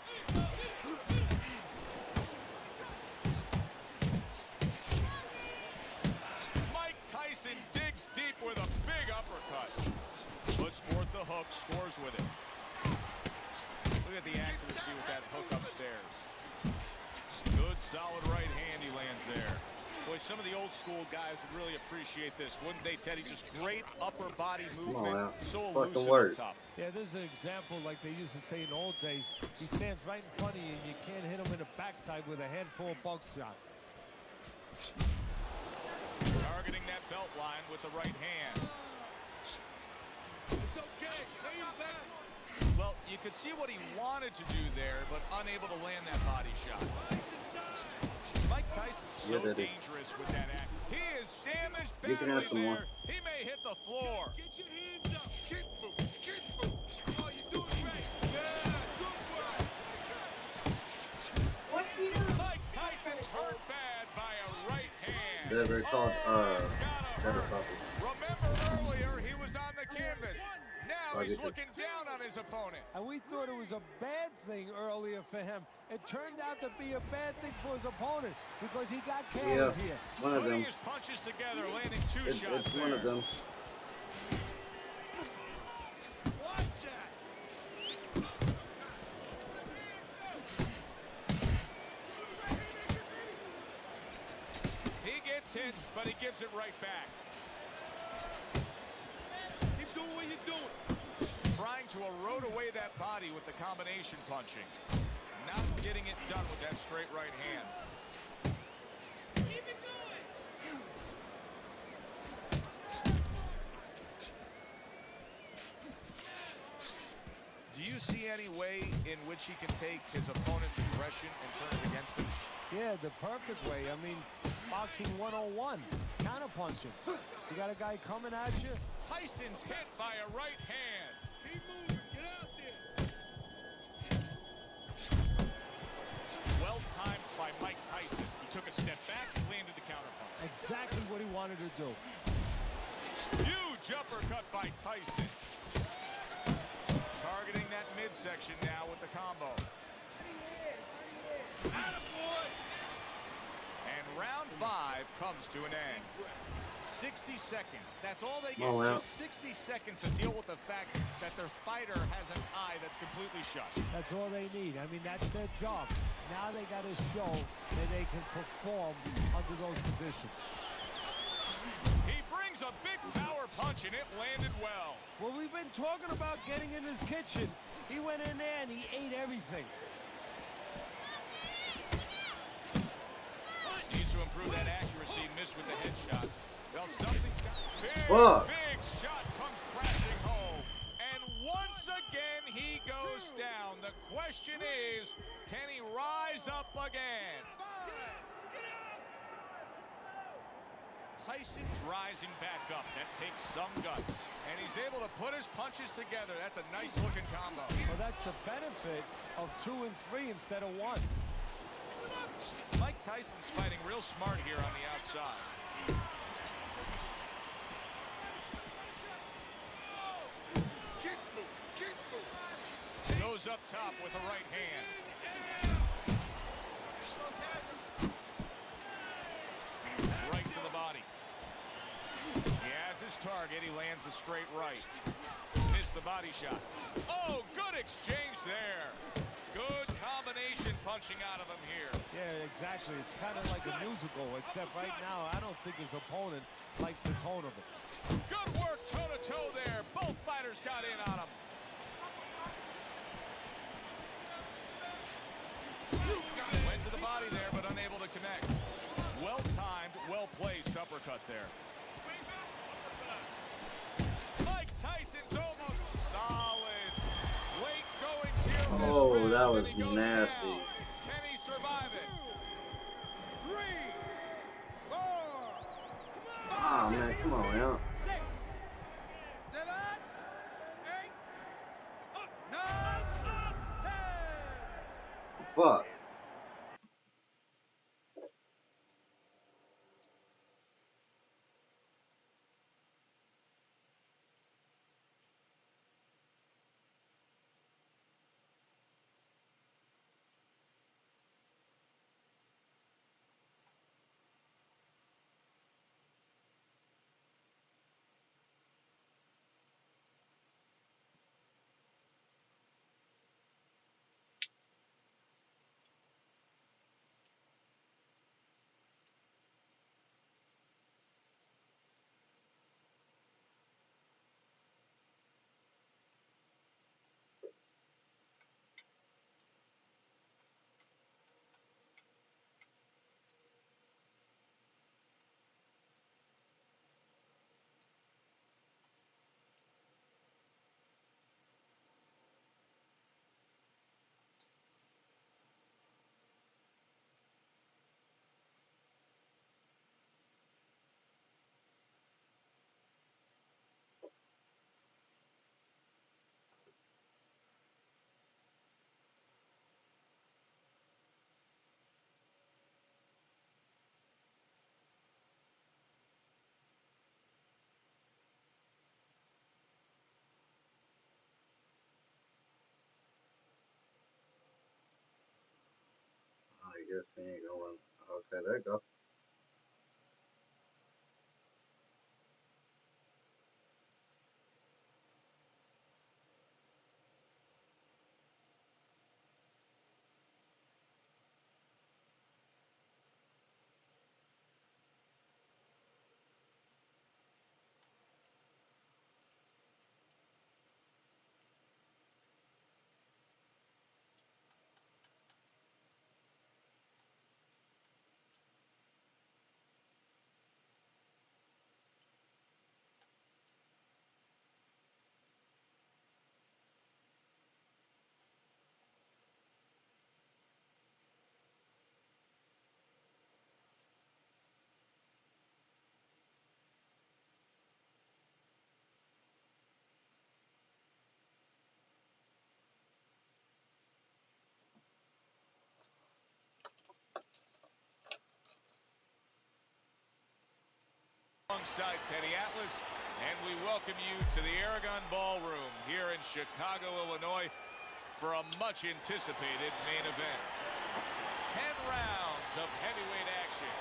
Mike Tyson digs deep with a big uppercut. Puts forth the hook, scores with it. Look at the accuracy with that hook upstairs. Good, solid right hand he lands there. Boy, some of the old school guys would really appreciate this, wouldn't they, Teddy? Just great upper body movement. So elusive and tough. Yeah, this is an example like they used to say in the old days. He stands right in front of you and you can't hit him in the backside with a handful of buckshot. Targeting that belt line with the right hand. It's okay. Lay him back. Well, you could see what he wanted to do there, but unable to land that body shot. Mike Tyson's so dangerous with that act. He is damaged badly there. He may hit the floor. Get your hands up. Kid move. Kid move. Oh, you're doing see them? Mike Tyson's hurt bad by a right hand. They're called cheddar puppers. Remember earlier he was on the canvas. Now he's Targeted. looking down on his opponent. And we thought it was a bad thing earlier for him. It turned out to be a bad thing for his opponent because he got careless Yeah, here. one of Putting them. his punches together, landing two shots It's there. one of them. Watch that. He gets hit, but he gives it right back. Keep doing what you're doing. Trying to erode away that body with the combination punching. Not getting it done with that straight right hand. Keep it going. Do you see any way in which he can take his opponent's aggression and turn it against him? Yeah, the perfect way. I mean, boxing 101, counterpunching. You got a guy coming at you. Tyson's hit by a right hand. Keep moving. Get out there. Well timed by Mike Tyson. He took a step back, landed the counterpunch. Exactly what he wanted to do. Huge uppercut by Tyson. Targeting that midsection now with the combo. And round 5 comes to an end. 60 seconds. That's all they get. Well, Just 60 seconds to deal with the fact that their fighter has an eye that's completely shut. That's all they need. I mean, that's their job. Now they got to show that they can perform under those conditions. He brings a big power punch and it landed well. Well, we've been talking about getting in his kitchen. He went in there and he ate everything. Needs to improve that accuracy. Missed with the headshot. Well, something's got Fuck. big shot comes crashing home. And once again he goes down. The question is, can he rise up again? Tyson's rising back up. That takes some guts. And he's able to put his punches together. That's a nice looking combo. Well, that's the benefit of 2 and 3 instead of 1. Mike Tyson's fighting real smart here on the outside. Keep moving. Keep moving. Goes up top with a right hand. Right to the body. He has his target. He lands a straight right. Missed the body shot. Oh, good exchange there. Good combination punching out of him here. Yeah, exactly. It's kind of like a musical, except right now I don't think his opponent likes the tone of it. Good work toe-to-toe there. Both fighters got in on him. Went to the body there, but unable to connect. Well-timed, well-placed uppercut there. Mike Tyson's almost solid. Late goings here. in this Oh, round, that and was he goes nasty. down. Can he survive it? 3, 4, Ah, man, come on, man. 6, 7, 8, 9, 10. Fuck. guess he ain't going. Okay, there you go. Alongside Teddy Atlas, and we welcome you to the Aragon Ballroom here in Chicago, Illinois, for a much-anticipated main event. 10 rounds of heavyweight action.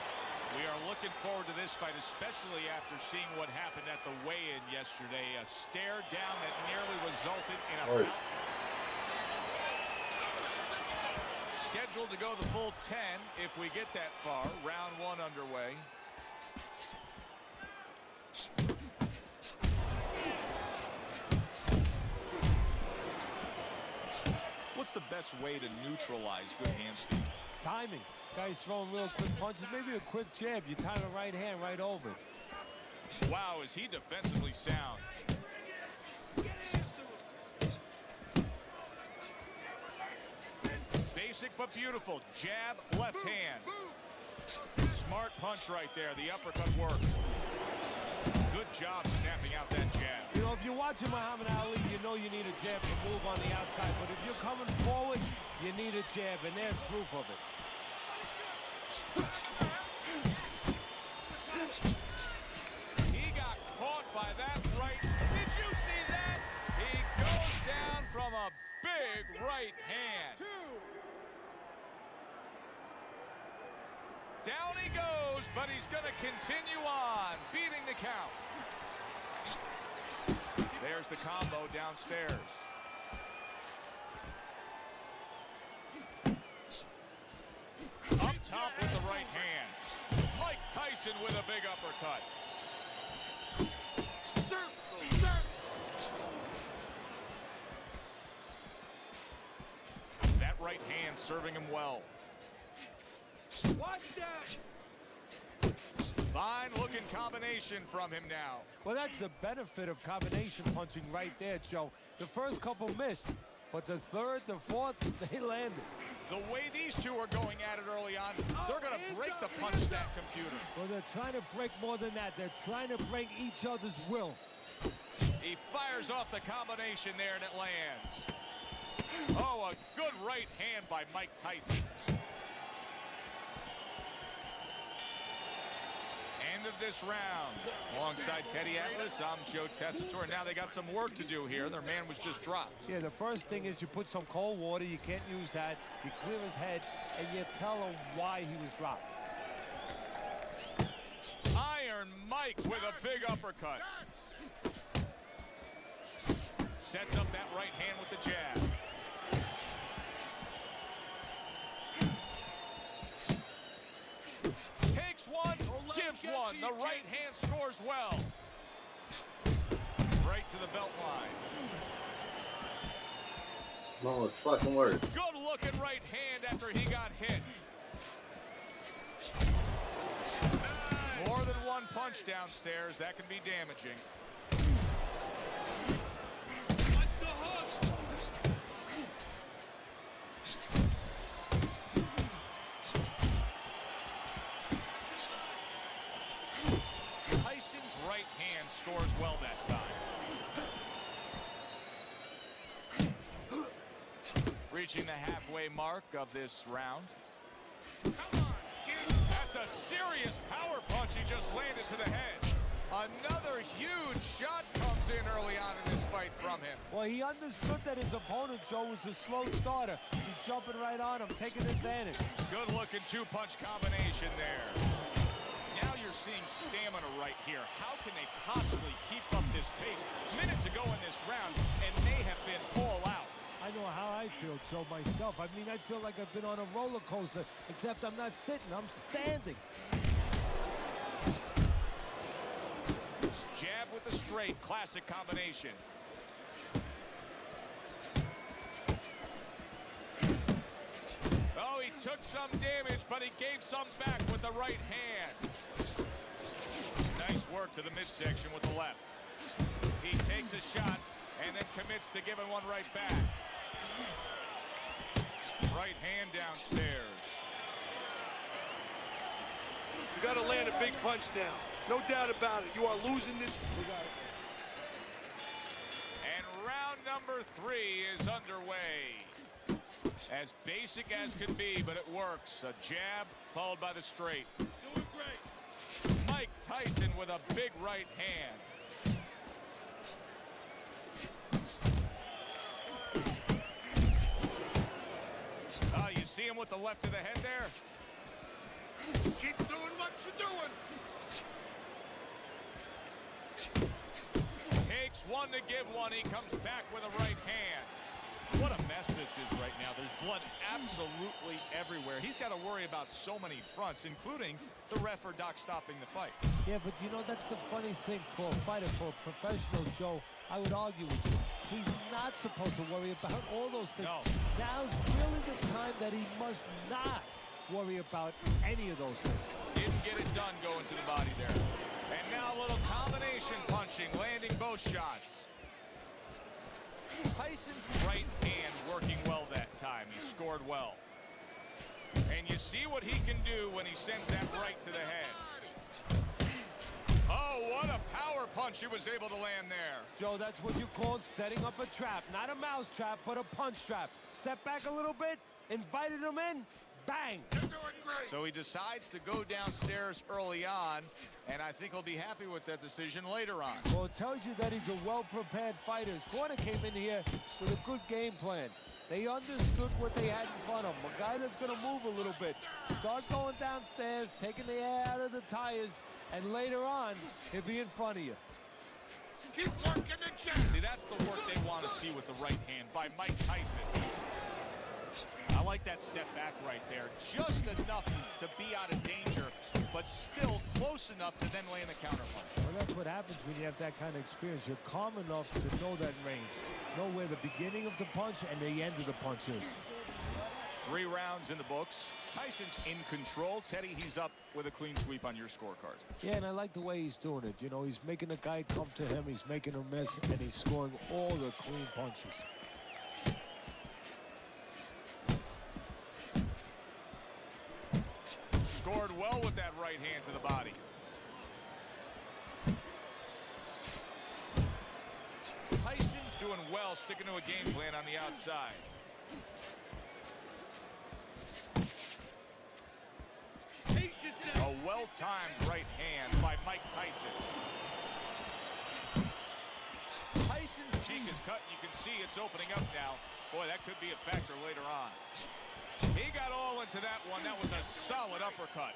We are looking forward to this fight, especially after seeing what happened at the weigh-in yesterday. A stare down that nearly resulted in a bout. Scheduled to go the full 10 if we get that far. Round 1 underway. What's the best way to neutralize good hand speed? Timing. Guys throwing real quick punches, maybe a quick jab. You tie the right hand right over it. Wow, is he defensively sound. Basic but beautiful. Jab, left hand. Smart punch right there. The uppercut worked. Good job snapping out that jab. You know, if you're watching Muhammad Ali, you know you need a jab to move on the outside. But if you're coming forward, you need a jab, and there's proof of it. He got caught by that right. Did you see that? He goes down from a big right hand. Down he goes, but he's going to continue on, beating the count. There's the combo downstairs. Up top with the right hand. Mike Tyson with a big uppercut. That right hand serving him well. Watch that! Fine looking combination from him now. Well, that's the benefit of combination punching right there, Joe. The first couple missed, but the third, the fourth, they landed. The way these two are going at it early on, they're going to break the punch stack computer. Well, they're trying to break more than that. They're trying to break each other's will. He fires off the combination there, and it lands. Oh, a good right hand by Mike Tyson. End of this round. Alongside Teddy Atlas, I'm Joe Tessitore. Now they got some work to do here. Their man was just dropped. Yeah, the first thing is you put some cold water. You can't use that. You clear his head, and you tell him why he was dropped. Iron Mike with a big uppercut. Sets up that right hand with the jab. One, gives one. The right hand scores well. Right to the belt line. No, it's fucking work. Good looking right hand after he got hit. More than one punch downstairs. That can be damaging. Watch the hook! Right hand scores well that time. Reaching the halfway mark of this round. That's a serious power punch he just landed to the head. Another huge shot comes in early on in this fight. right from him. Well, he understood that his opponent, Joe, was a slow starter. He's jumping right on him, taking advantage. Good looking two-punch combination there. Now you're seeing stamina right here. How can they possibly keep up this pace? Minutes ago in this round, and they have been all out. I know how I feel, Joe, myself. I mean, I feel like I've been on a roller coaster, except I'm not sitting, I'm standing. Jab with the straight, classic combination. Oh, he took some damage, but he gave some back with the right hand. Nice work to the midsection with the left. He takes a shot and then commits to giving one right back. Right hand downstairs. You got to land a big punch now. No doubt about it. You are losing this. And round number 3 is underway. As basic as can be, but it works. A jab followed by the straight. Doing great. Mike Tyson with a big right hand. Oh, you see him with the left of the head there? Keep doing what you're doing. Takes one to give one. He comes back with a right hand. What a mess this is right now. There's blood absolutely everywhere. He's got to worry about so many fronts, including the ref or doc stopping the fight. Yeah, but you know, that's the funny thing for a fighter, for a professional, Joe. I would argue with you. He's not supposed to worry about all those things. No. Now's really the time that he must not worry about any of those things. Didn't get it done going to the body there. And now a little combination punching, landing both shots. Tyson's right hand working well that time. He scored well. And you see what he can do when he sends that right to the head. Oh, what a power punch he was able to land there. Joe, that's what you call setting up a trap. Not a mouse trap, but a punch trap. Step back a little bit, invited him in, bang. You're doing great. So he decides to go downstairs early on, and I think he'll be happy with that decision later on. Well, it tells you that he's a well-prepared fighter. His corner came in here with a good game plan. They understood what they had in front of them. A guy that's going to move a little bit. Start going downstairs, taking the air out of the tires, and later on, he'll be in front of you. Keep working the jab. See, that's the work they want to see with the right hand by Mike Tyson. I like that step back right there. Just enough to be out of danger, but still close enough to then land the counterpunch. Well, that's what happens when you have that kind of experience. You're calm enough to know that range. Know where the beginning of the punch and the end of the punch is. 3 rounds in the books. Tyson's in control. Teddy, he's up with a clean sweep on your scorecard. Yeah, and I like the way he's doing it. You know, he's making the guy come to him. He's making him miss, and he's scoring all the clean punches. Scored well with that right hand to the body. Tyson's doing well, sticking to a game plan on the outside. A well-timed right hand by Mike Tyson. Tyson's cheek is cut. You can see it's opening up now. Boy, that could be a factor later on. He got all into that one. That was a solid uppercut.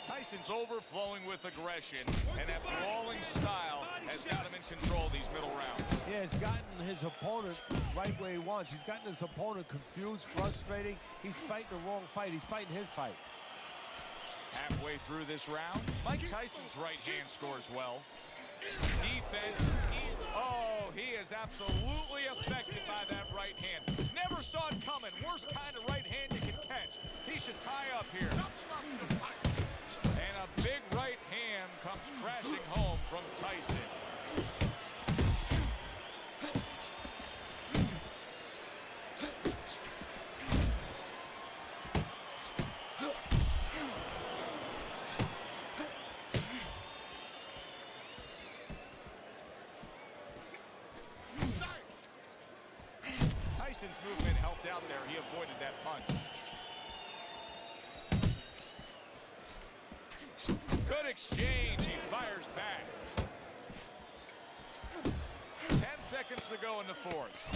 Tyson's overflowing with aggression, and that brawling style has got him in control these middle rounds. Yeah, he's gotten his opponent right where he wants. He's gotten his opponent confused, frustrating. He's fighting the wrong fight. He's fighting his fight. Halfway through this round, Mike Tyson's right hand scores well. Defense, he is absolutely affected by that right hand. Never saw it coming. Worst kind of right hand you can catch. He should tie up here. And a big right hand comes crashing home from Tyson. Tyson's movement helped out there. He avoided that punch. Good exchange. He fires back. 10 seconds seconds to go in the fourth.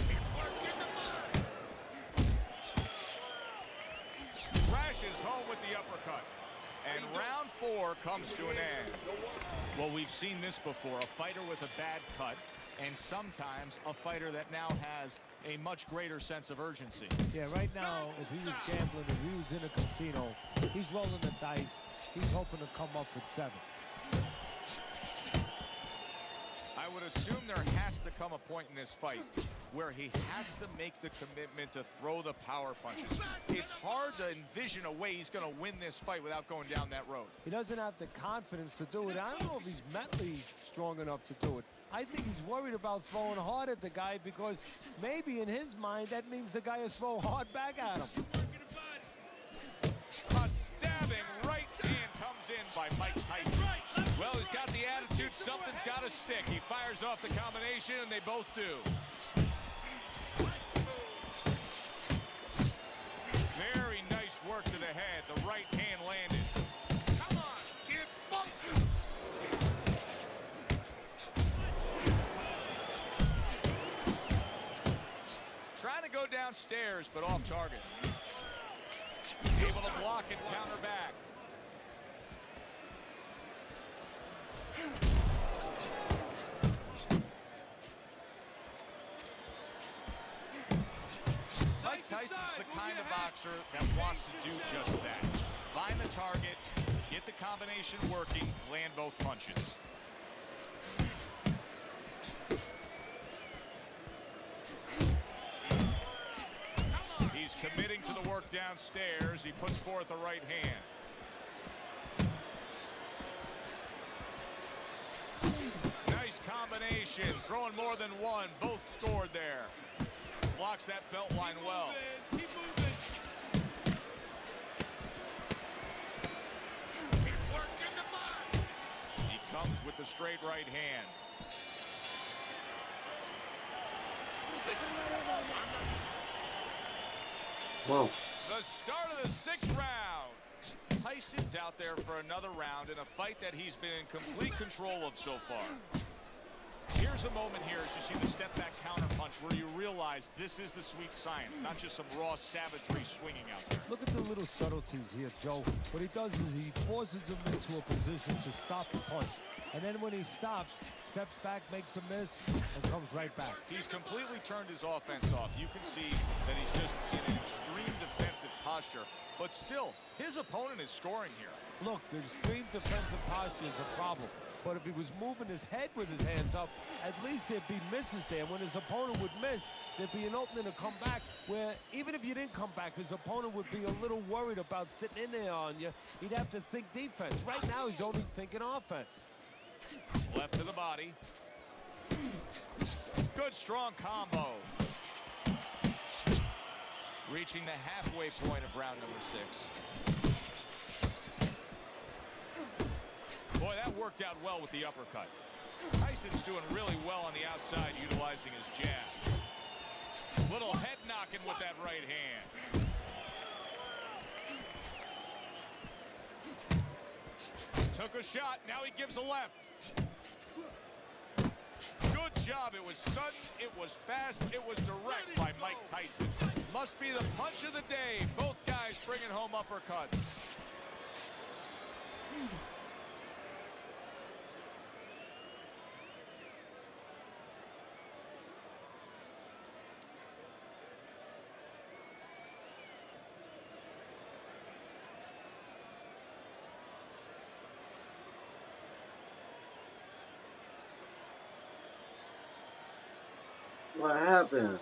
Crashes home with the uppercut. And round 4 comes to an end. Well, we've seen this before. A fighter with a bad cut, and sometimes a fighter that now has a much greater sense of urgency. Yeah, right now, if he was gambling, if he was in a casino, he's rolling the dice. He's hoping to come up with 7. I would assume there has to come a point in this fight where he has to make the commitment to throw the power punches. It's hard to envision a way he's going to win this fight without going down that road. He doesn't have the confidence to do it. I don't know if he's mentally strong enough to do it. I think he's worried about throwing hard at the guy because maybe in his mind that means the guy is throw hard back at him. A stabbing right hand comes in by Mike Tyson. Well, he's got the attitude. Something's got to stick. He fires off the combination, and they both do. Very nice work to the head. The right hand landed. Come on, kid, focus. Trying to go downstairs, but off target. Able to block and counter back. Mike Tyson's the kind of boxer that wants to do just that. Find the target, get the combination working, land both punches. He's committing to the work downstairs. He puts forth a right hand. Nice combination, throwing more than one. Both scored there. Blocks that belt line well. Keep moving. Keep working the body. He comes with the straight right hand. Whoa. The start of the 6th round. Tyson's out there for another round in a fight that he's been in complete control of so far. Here's a moment here as you see the step-back counter punch where you realize this is the sweet science, not just some raw savagery swinging out there. Look at the little subtleties here, Joe. What he does is he forces him into a position to stop the punch. And then when he stops, steps back, makes a miss, and comes right back. He's completely turned his offense off. You can see that he's just in an extreme defensive posture. But still, his opponent is scoring here. Look, the extreme defensive posture is a problem. But if he was moving his head with his hands up, at least there'd be misses there. When his opponent would miss, there'd be an opening to come back where even if you didn't come back, his opponent would be a little worried about sitting in there on you. He'd have to think defense. Right now, he's only thinking offense. Left to the body. Good strong combo. Reaching the halfway point of round number 6. Boy, that worked out well with the uppercut. Tyson's doing really well on the outside, utilizing his jab. Little head knocking with that right hand. Took a shot, now he gives a left. Good job, it was sudden, it was fast, it was direct by Mike Tyson. Must be the punch of the day, both guys bringing home uppercuts. What happened?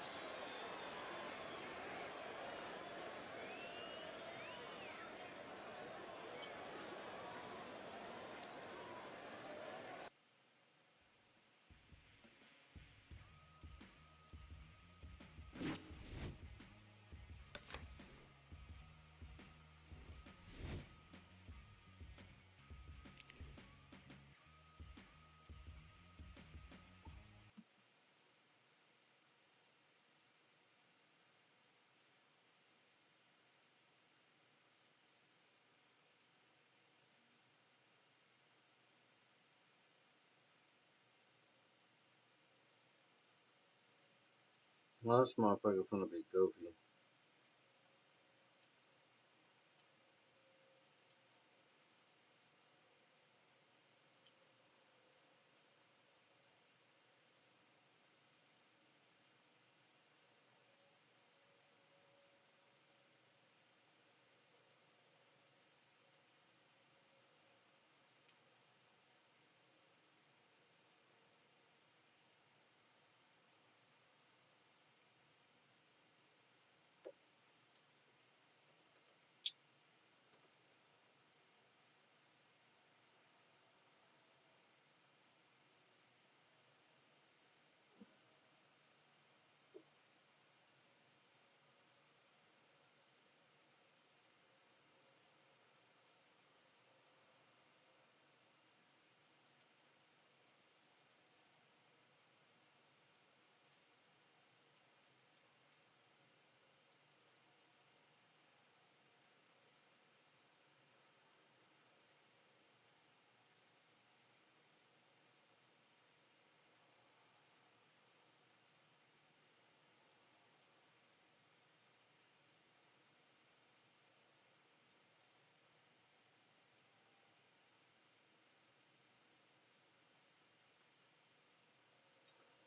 Well, this motherfucker finna be goofy.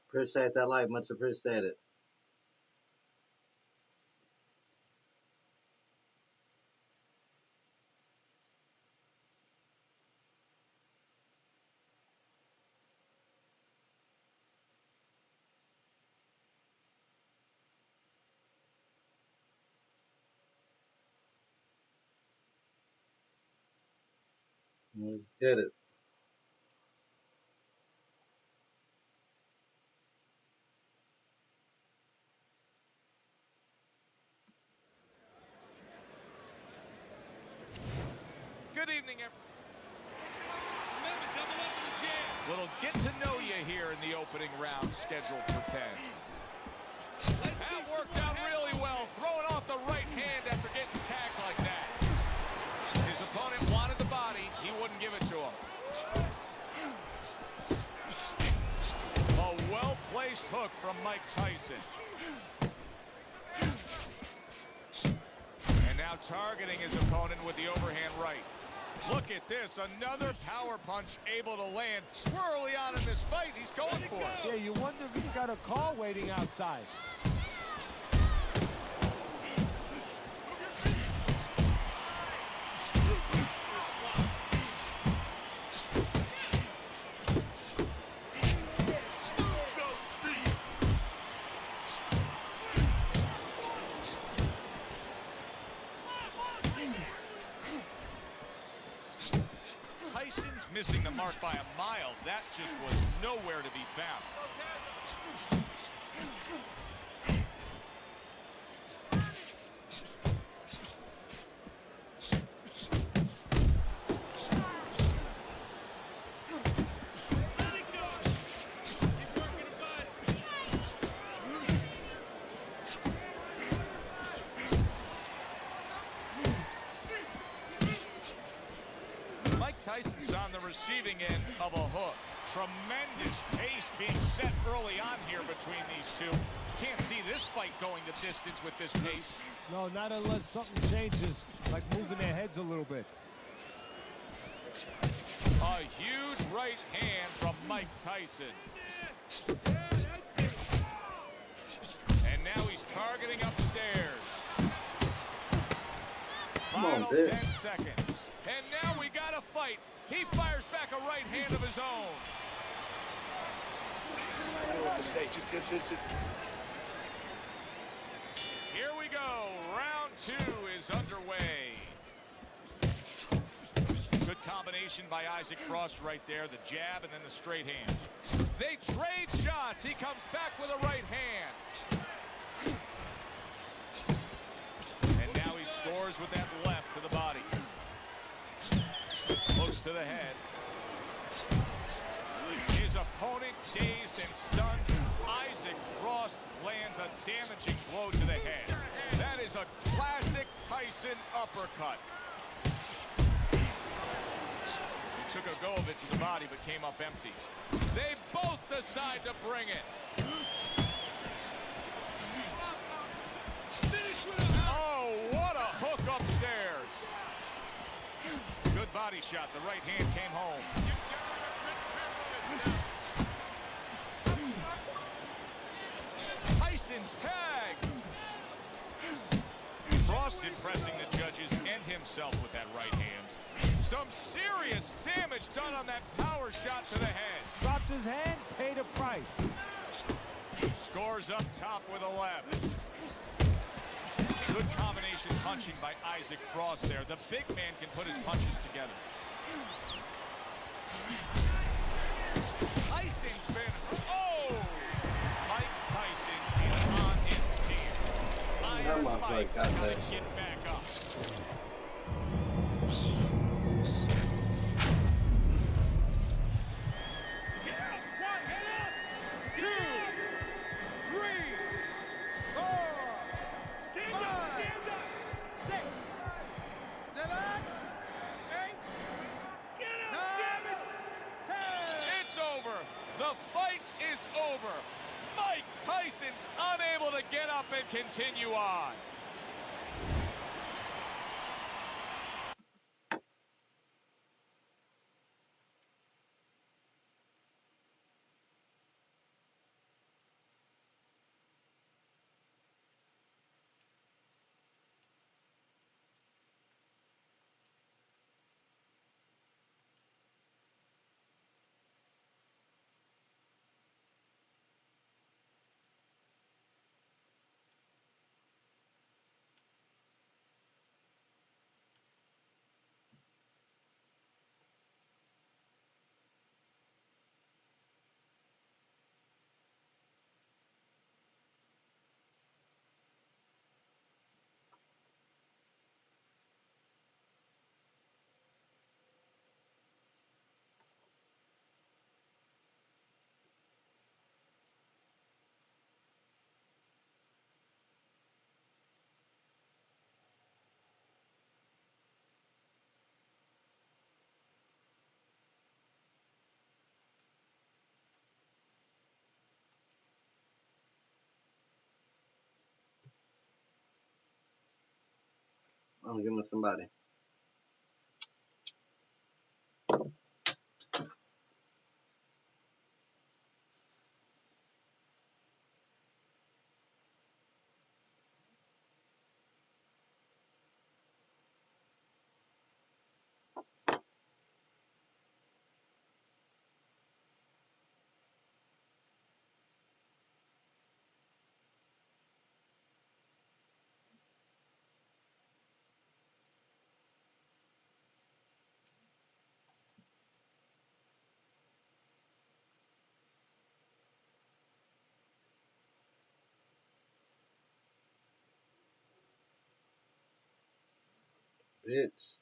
Appreciate that like, much appreciated. Let's get it. Good evening, everyone. Little get to know you here in the opening round scheduled for 10. That worked out really well, throwing off the right hand after getting tagged like that. His opponent wanted the body, he wouldn't give it to him. A well-placed hook from Mike Tyson. And now targeting his opponent with the overhand right. Look at this, another power punch able to land. We're early on in this fight, he's going for it. Yeah, you wonder if he's got a call waiting outside. Tyson's missing the mark by a mile. That just was nowhere to be found. Tyson's on the receiving end of a hook. Tremendous pace being set early on here between these two. Can't see this fight going the distance with this pace. No, not unless something changes, like moving their heads a little bit. A huge right hand from Mike Tyson. And now he's targeting upstairs. Final 10 seconds. And now we got a fight. He fires back a right hand of his own. I don't know what to say. Just. Here we go. Round 2 is underway. Good combination by Isaac Frost right there. The jab and then the straight hand. They trade shots. He comes back with a right hand. And now he scores with that left to the body. Close to the head. His opponent dazed and stunned. Isaac Frost lands a damaging blow to the head. That is a classic Tyson uppercut. He took a go of it to the body but came up empty. They both decide to bring it. body shot. The right hand came home. Tyson's tag. Frost impressing the judges and himself with that right hand. Some serious damage done on that power shot to the head. Dropped his hand, paid a price. Scores up top with a left. Good combination punching by Isaac Frost there. The big man can put his punches together. Tyson's been... Oh! Mike Tyson is on his feet. Iron Mike's got to get back up. The fight is over. Mike Tyson's unable to get up and continue on. I'm giving somebody. Bitch.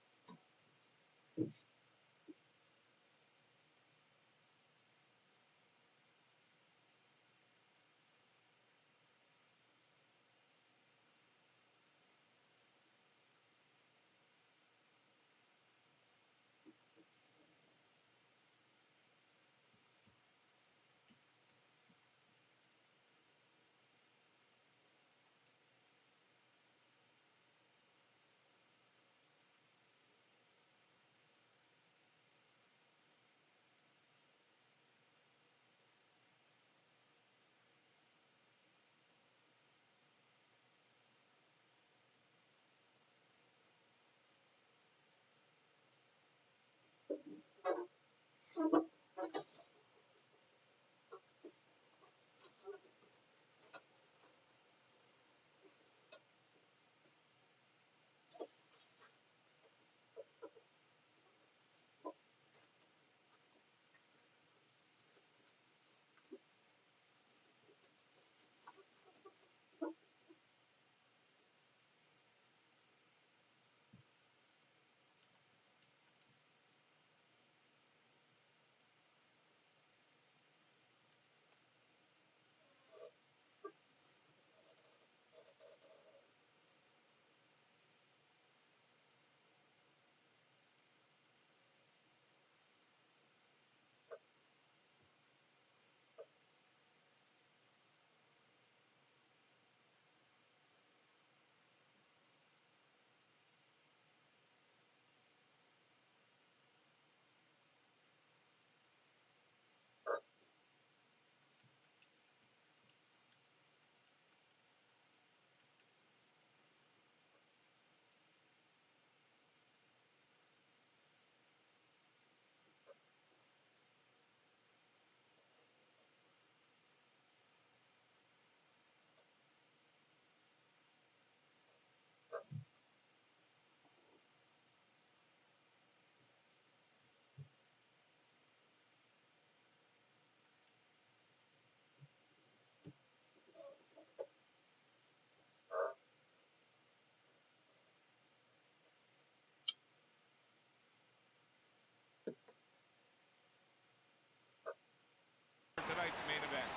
tonight's main event.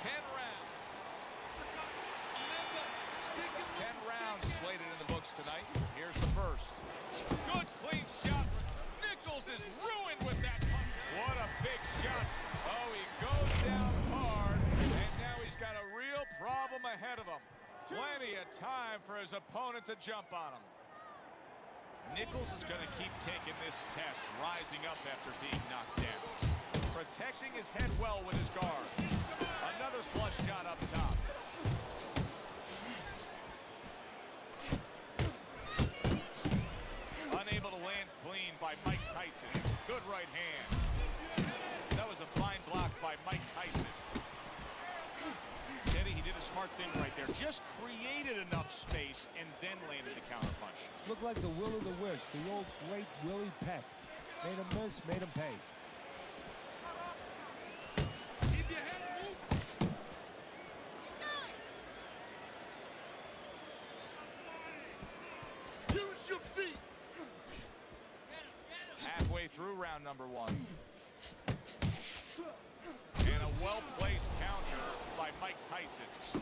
10 rounds. 10 rounds slated in the books tonight. Here's the first. Good clean shot. Nichols is ruined with that punch. What a big shot. Oh, he goes down hard, and now he's got a real problem ahead of him. Plenty of time for his opponent to jump on him. Nichols is going to keep taking this test, rising up after being knocked down. Protecting his head well with his guard. Another flush shot up top. Unable to land clean by Mike Tyson. Good right hand. That was a fine block by Mike Tyson. Teddy, he did a smart thing right there. Just created enough space and then landed the counterpunch. Looked like the will of the wisp, the old great Willie Peck. Made him miss, made him pay. Keep your head moving. Use your feet. Halfway through round number 1. And a well-placed counter by Mike Tyson.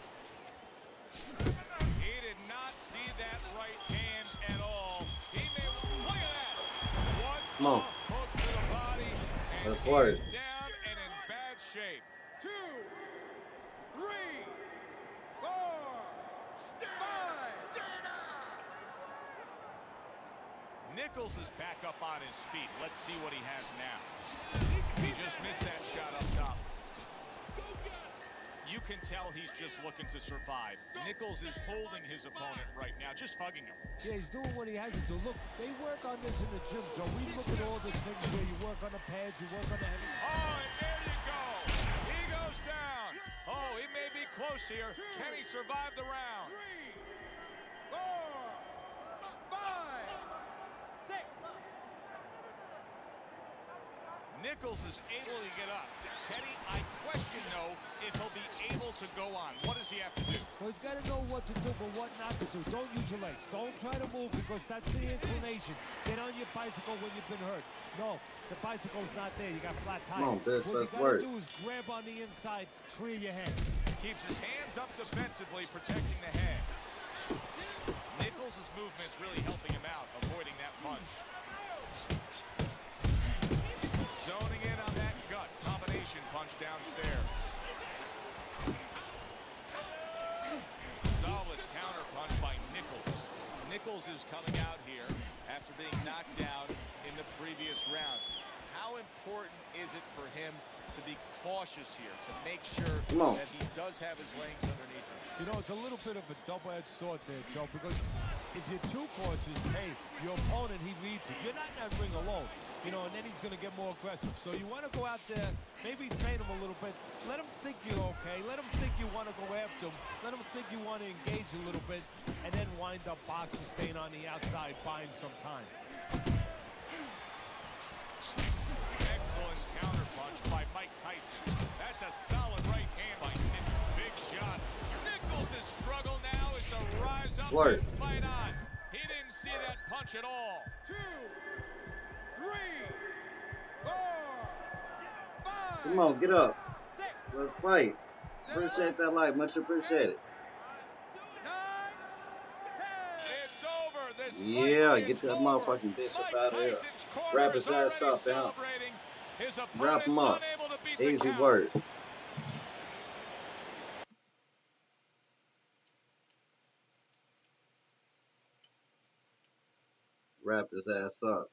He did not see that right hand at all. He may look at that. What Come on. a hook to the body. And Let's he work. is down and in bad shape. 2, 3, 4, 5. Nichols is back up on his feet. Let's see what he has now. He just missed that shot up top. You can tell he's just looking to survive. Nichols is holding his opponent right now, just hugging him. Yeah, he's doing what he has to do. Look, they work on this in the gym, Joe. We look at all the things where you work on the pads, you work on the heavy. Oh, and there you go. He goes down. Oh, he may be close here. Can he survive the round? 3, 4, 5, 6. Nichols is able to get up. Teddy, I question, though, if he'll be able to go on. What does he have to do? Well, he's got to know what to do, but what not to do. Don't use your legs. Don't try to move because that's the inclination. Get on your bicycle when you've been hurt. No, the bicycle's not there. You got flat tires. Come on, Biss, what let's you got work. to do is grab on the inside, clear your hands. Keeps his hands up defensively, protecting the head. Nichols' movement's really helping him out, avoiding that punch. Zoning in on that gut combination punch downstairs. Solid counter punch by Nichols. Nichols is coming out here after being knocked down in the previous round. How important is it for him to be cautious here, to make sure that he does have his legs underneath him? You know, it's a little bit of a double-edged sword there, Joe, because if you're too cautious, hey, your opponent, he reads it. You're not in that ring alone, you know, and then he's going to get more aggressive. So you want to go out there, maybe train him a little bit. Let him think you're okay. Let him think you want to go after him. Let him think you want to engage a little bit, and then wind up boxing, staying on the outside, buying some time. Excellent counterpunch by Mike Tyson. That's a solid right hand by Nichols. Big shot. Nichols' struggle now is to rise up Work. and fight on. He didn't see that punch at all. 2, 3, 4, 5. Come on, get up. 6, Let's fight. Appreciate that like. Much appreciated. 9, 10. It's over. This Yeah, fight get is that over. motherfucking bitch up Mike out of here. Tyson's corner Wrap his is ass already up, man. celebrating. His Wrap him opponent up. unable to beat the Easy count. work. Wrap his ass up.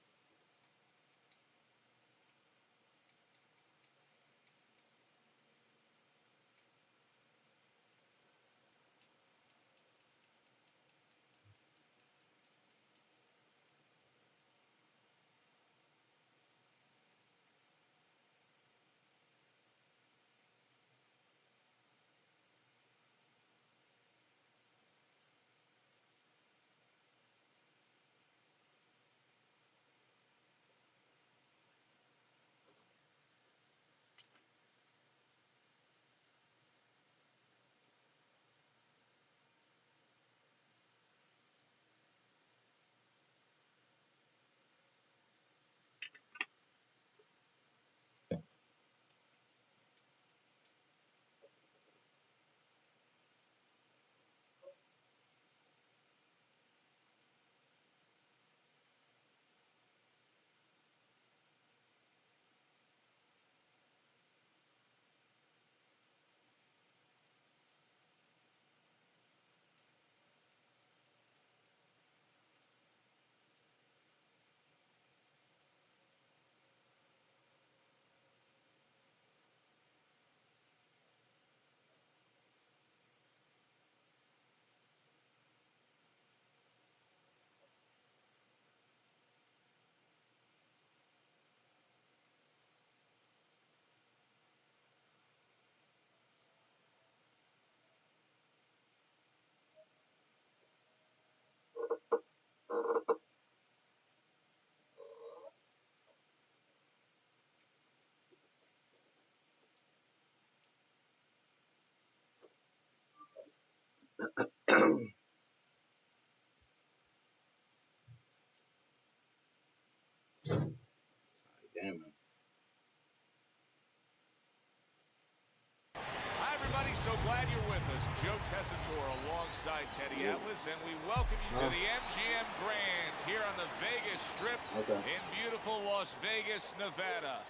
so glad you're with us. Joe Tessitore alongside Teddy Atlas, and we welcome you to the MGM Grand here on the Vegas Strip in beautiful Las Vegas, Nevada,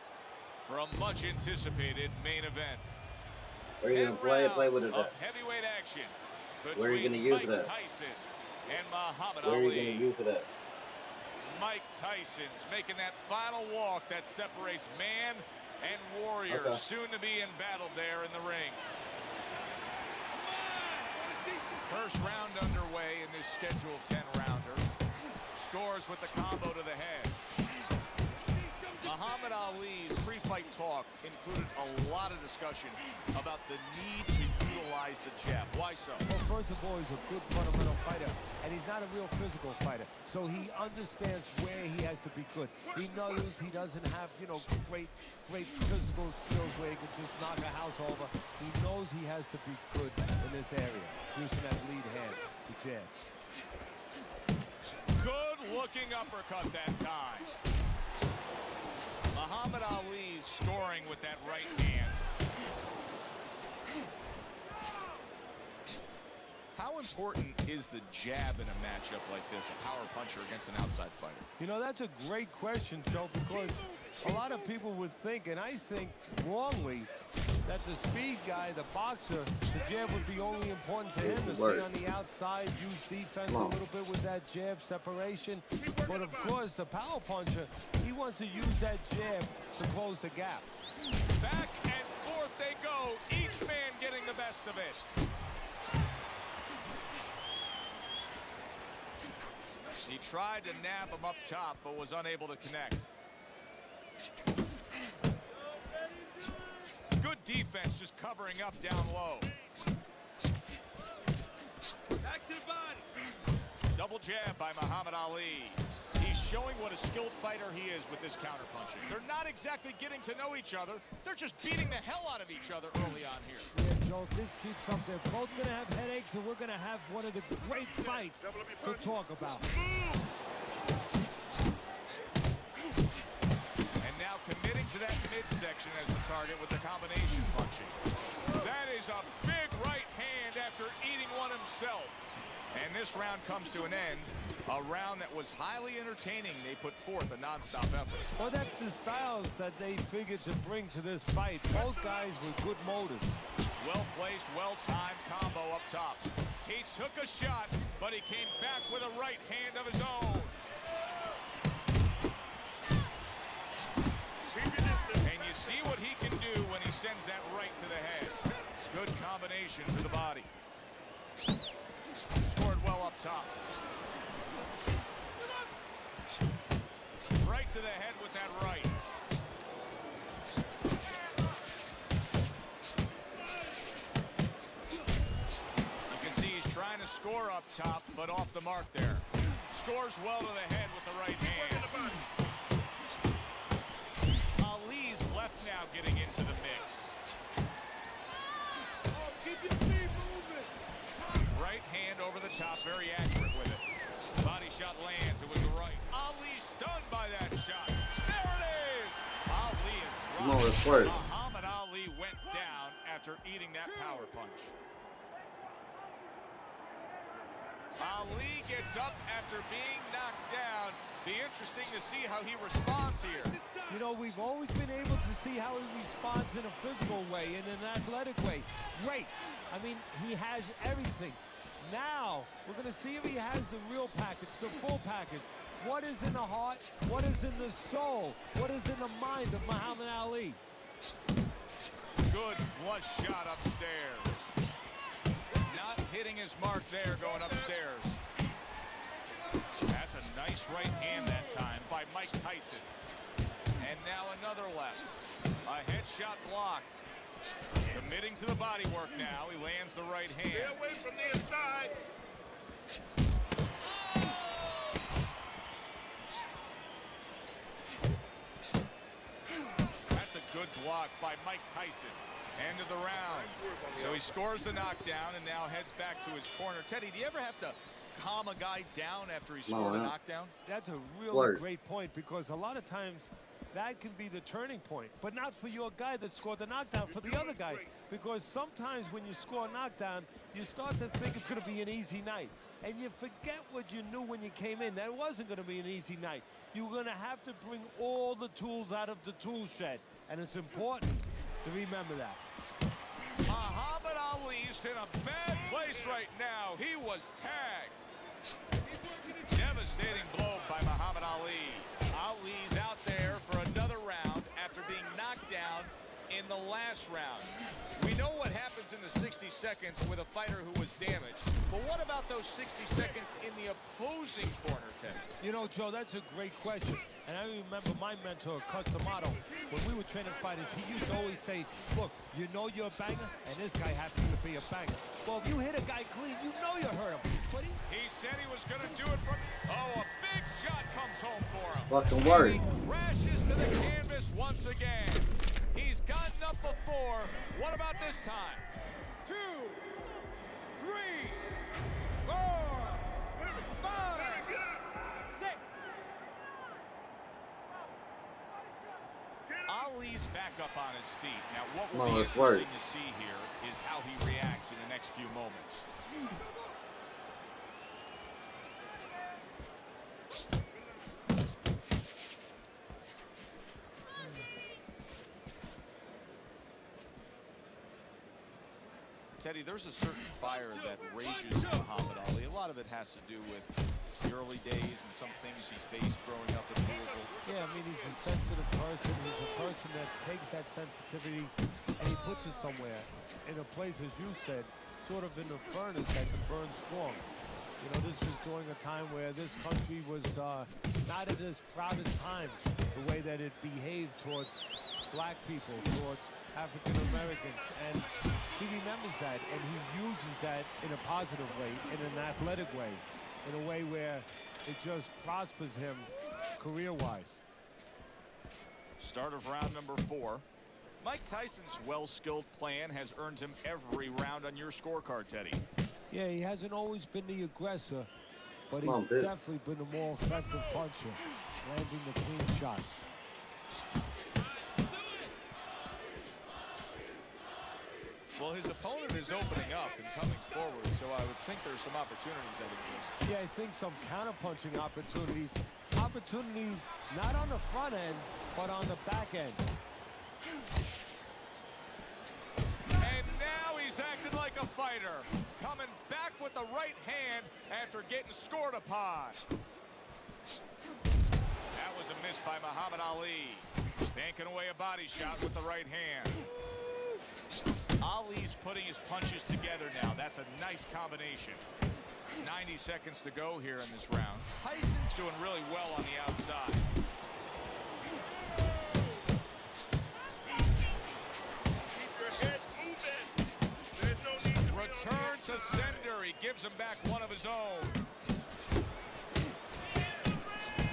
for a much-anticipated main event. Where are you going to play? Play with it at? Heavyweight action Where are you going to use it at? Tyson and Muhammad Where are you Ali. going to use it at? Mike Tyson's making that final walk that separates man and warrior, soon to be in battle there in the ring. First round underway in this scheduled 10-rounder. Scores with the combo to the head. Muhammad Ali's pre-fight talk included a lot of discussion about the need to utilize the jab. Why so? Well, first of all, he's a good fundamental fighter, and he's not a real physical fighter. So he understands where he has to be good. He knows he doesn't have, you know, great physical skills where he can just knock a house over. He knows he has to be good in this area, using that lead hand, the jab. Good looking uppercut that time. Muhammad Ali scoring with that right hand. How important is the jab in a matchup like this, a power puncher against an outside fighter? You know, that's a great question, Joe, because a lot of people would think, and I think wrongly, that the speed guy, the boxer, the jab would be only important to him to stay on the outside, use defense a little bit with that jab separation. But of course, the power puncher, he wants to use that jab to close the gap. Back and forth they go, each man getting the best of it. He tried to nab him up top, but was unable to connect. Good defense, just covering up down low. Back to the body. Double jab by Muhammad Ali. He's showing what a skilled fighter he is with this counterpunching. They're not exactly getting to know each other. They're just beating the hell out of each other early on here. Yeah, Joe, if this keeps up, they're both going to have headaches, and we're going to have one of the great fights to talk about. And now committing to that midsection as the target with the combination punching. That is a big right hand after eating one himself. And this round comes to an end. A round that was highly entertaining. They put forth a non-stop effort. Well, that's the styles that they figured to bring to this fight. Both guys with good motives. Well-placed, well-timed combo up top. He took a shot, but he came back with a right hand of his own. And you see what he can do when he sends that right to the head. Good combination to the body. Scored well up top. Right to the head with that right. You can see he's trying to score up top, but off the mark there. Scores well to the head with the right hand. Ali's left now getting into the mix. Oh, keep your feet moving. Right hand over the top, very accurate with it. Body shot lands, it was the right. Ali stunned by that shot. There it is! Ali is dropped. Muhammad Ali went down after eating that power punch. Ali gets up after being knocked down. Be interesting to see how he responds here. You know, we've always been able to see how he responds in a physical way, in an athletic way. Great. I mean, he has everything. Now, we're going to see if he has the real package, the full package. What is in the heart? What is in the soul? What is in the mind of Muhammad Ali? Good flush shot upstairs. Not hitting his mark there going upstairs. That's a nice right hand that time by Mike Tyson. And now another left. A headshot blocked. Committing to the body work now. He lands the right hand. Stay away from the inside. That's a good block by Mike Tyson. End of the round. So he scores the knockdown and now heads back to his corner. Teddy, do you ever have to calm a guy down after he scored a knockdown? That's a really great point, because a lot of times that can be the turning point. But not for your guy that scored the knockdown, for the other guy. Because sometimes when you score a knockdown, you start to think it's going to be an easy night. And you forget what you knew when you came in. That it wasn't going to be an easy night. You're going to have to bring all the tools out of the tool shed. And it's important to remember that. Muhammad Ali's in a bad place right now. He was tagged. Devastating blow by Muhammad Ali. Ali's out there for another round after being knocked down in the last round. We know what happens in the 60 seconds with a fighter who was damaged, but what about those 60 seconds in the opposing corner, Ted? You know, Joe, that's a great question. And I remember my mentor, Cus D'Amato, when we were training fighters, he used to always say, look, you know you're a banger, and this guy happens to be a banger. Well, if you hit a guy clean, you know you hurt him. But he said he was going to do it from... Oh, a big shot comes home for him. Fucking word. He crashes to the canvas once again. He's gotten up before. What about this time? 2, 3, 4, 5, 6. Ali's back up on his feet. Now, what Come will on, be let's interesting work. to see here is how he reacts in the next few moments. Teddy, there's a certain fire that rages in Muhammad Ali. A lot of it has to do with the early days and some things he faced growing up in Louisville. yeah, I mean, he's a sensitive person. He's a person that takes that sensitivity and he puts it somewhere in a place, as you said, sort of in a furnace that can burn strong. You know, this was during a time where this country was not at its proudest times, the way that it behaved towards black people, towards African Americans, and he remembers that, and he uses that in a positive way, in an athletic way, in a way where it just prospers him career-wise. Start of round number 4. Mike Tyson's well-skilled plan has earned him every round on your scorecard, Teddy. Yeah, he hasn't always been the aggressor, but Come on, he's bitch. definitely been a more effective puncher, landing the clean shots. Well, his opponent is opening up and coming forward, so I would think there's some opportunities that exist. Yeah, I think some counter-punching opportunities. Opportunities not on the front end, but on the back end. And now he's acting like a fighter, coming back with the right hand after getting scored upon. That was a miss by Muhammad Ali, banking away a body shot with the right hand. Ali's putting his punches together now. That's a nice combination. 90 seconds to go here in this round. Tyson's doing really well on the outside. Keep your head moving. There's no need to be on Return the to outside. sender. He gives him back one of his own.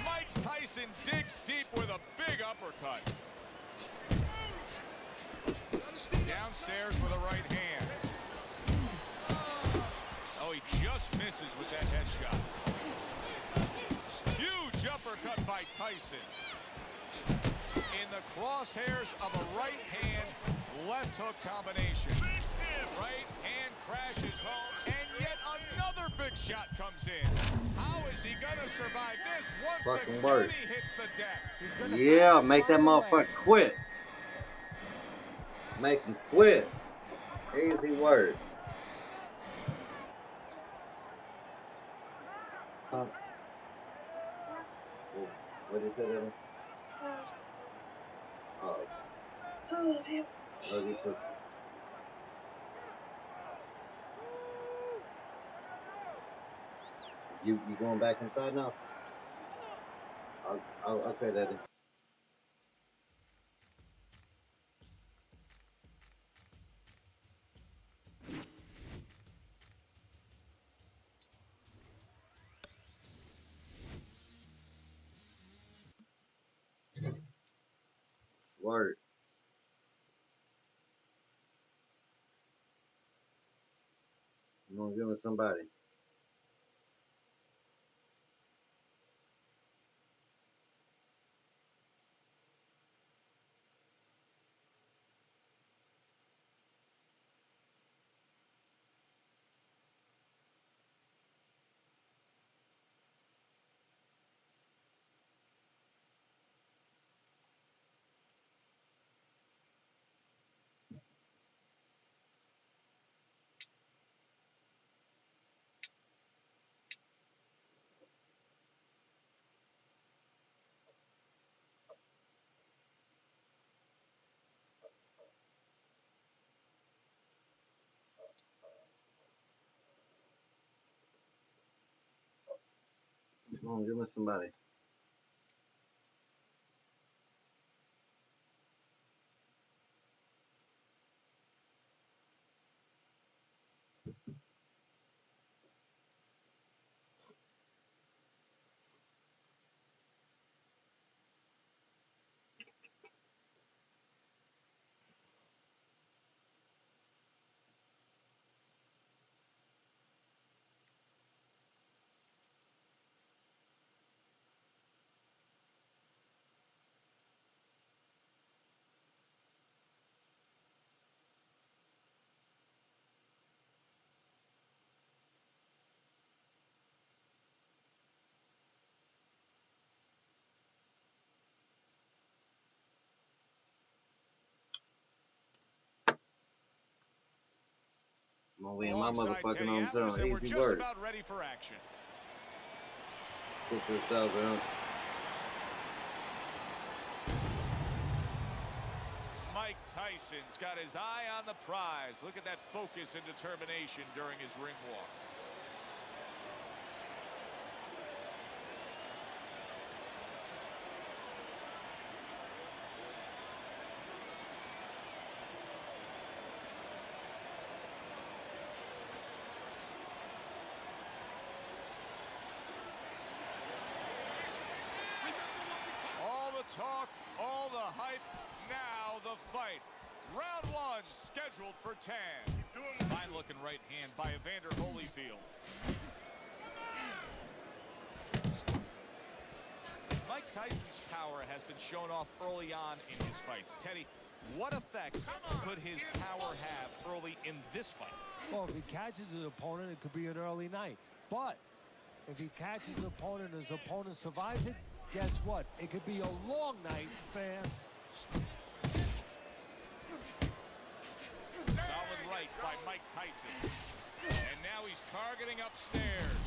Mike Tyson digs deep with a big uppercut. Downstairs with a right hand. Oh, he just misses with that headshot. Huge uppercut by Tyson. In the crosshairs of a right hand, left hook combination. Right hand crashes home, and yet another big shot comes in. How is he gonna survive this once Fucking again work. he hits the deck? He's gonna Yeah, have to make that find a way. motherfucker quit. Make him quit. Easy word. Huh? What is that, Evan? Oh, I love you. love you too. You going back inside now? I'll pay that in. Word. I'm gonna give it somebody. Come on, give me somebody. I'm gonna be in my Alongside motherfucking Teddy hometown. Atlas, and we're Easy just work. about ready for action. Let's get this out, man. Mike Tyson's got his eye on the prize. Look at that focus and determination during his ring walk. All the talk, all the hype, now the fight. Round one scheduled for 10. Fine looking right hand by Evander Holyfield. Mike Tyson's power has been shown off early on in his fights. Teddy, what effect could his power have early in this fight? Well, if he catches an opponent, it could be an early night. But if he catches an opponent and his opponent survives it, guess what? It could be a long night, fam. Solid right by Mike Tyson. And now he's targeting upstairs.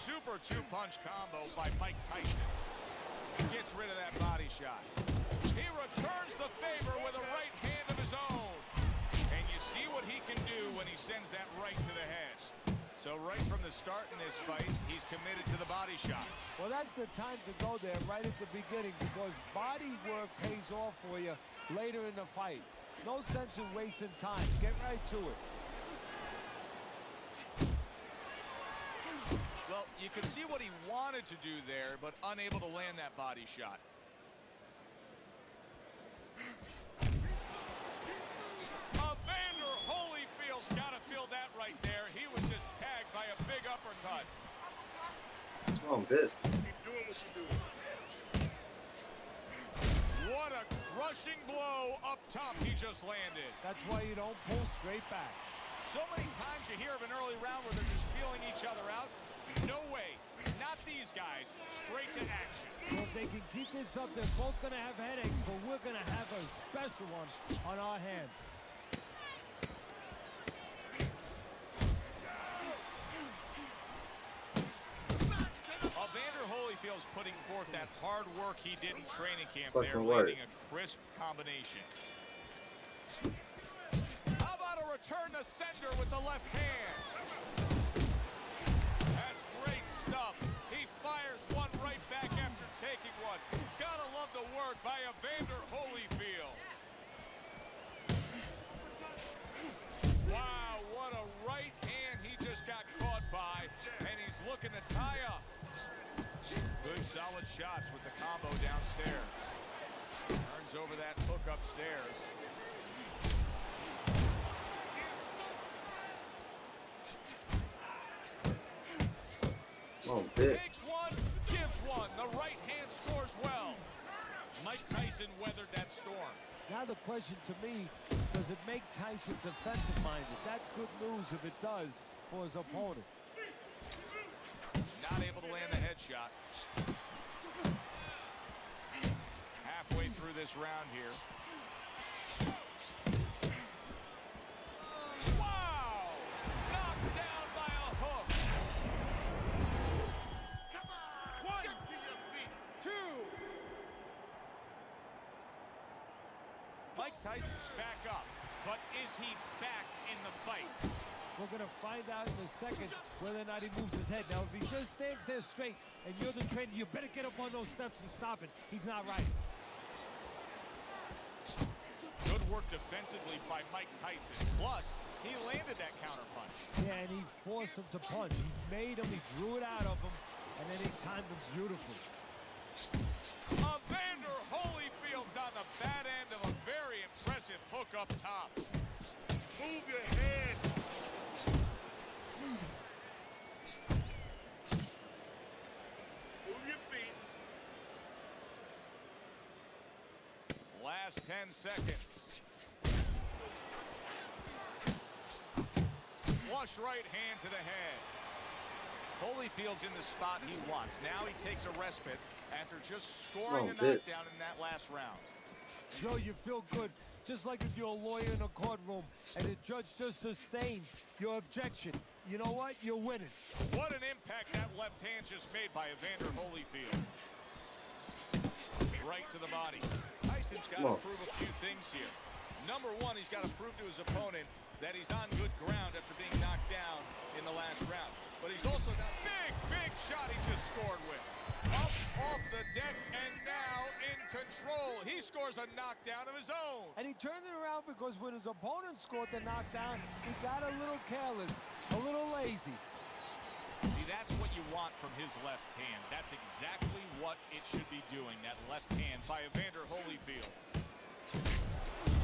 Super two-punch combo by Mike Tyson. Gets rid of that body shot. He returns the favor with a right hand of his own. And you see what he can do when he sends that right to the head. So right from the start in this fight, he's committed to the body shots. Well, that's the time to go there right at the beginning because body work pays off for you later in the fight. No sense in wasting time. Get right to it. Well, you can see what he wanted to do there, but unable to land that body shot. Evander Holyfield's got to feel that right there. He was just tagged by a big uppercut. Come on, bits. Keep doing what you're doing. What a crushing blow up top he just landed. That's why you don't pull straight back. So many times you hear of an early round where they're just feeling each other out. No way. Not these guys. Straight to action. Well, if they can keep this up, they're both going to have headaches, but we're going to have a special one on our hands. Evander Holyfield's putting forth that hard work he did in training camp Fucking there, work. landing a crisp combination. How about a return to sender with the left hand? That's great stuff. He fires one right back after taking one. Gotta love the work by Evander Holyfield. Wow, what a right hand he just got caught by, and he's looking to tie up. Good solid shots with the combo downstairs. Turns over that hook upstairs. Come on, bits. Takes one, gives one. The right hand scores well. Mike Tyson weathered that storm. Now the question to me, does it make Tyson defensive-minded? That's good news if it does for his opponent. Not able to land the headshot. Halfway through this round here. Wow! Knocked down by a hook. Come on! Get to your feet! Mike Tyson's back up, but is he back in the fight? We're going to find out in a second whether or not he moves his head. Now, if he just stands there straight and you're the trainer, you better get up on those steps and stop it. He's not right. Good work defensively by Mike Tyson. Plus, he landed that counter punch. Yeah, and he forced him to punch. He made him, he drew it out of him, and then he timed him beautifully. Evander Holyfield's on the bad end of a very impressive hook up top. Move your head. Move your feet. Last 10 seconds. Flush right hand to the head. Holyfield's in the spot he wants. Now he takes a respite after just scoring a knockdown in that last round. Joe, you feel good, just like if you're a lawyer in a courtroom and the judge just sustained your objection. You know what? You're winning. What an impact that left hand just made by Evander Holyfield. Right to the body. Tyson's got to prove a few things here. Number one, he's got to prove to his opponent that he's on good ground after being knocked down in the last round. But he's also got big shot he just scored with. Up off the deck and now in control. He scores a knockdown of his own. And he turned it around because when his opponent scored the knockdown, he got a little careless, a little lazy. See, that's what you want from his left hand. That's exactly what it should be doing, that left hand by Evander Holyfield.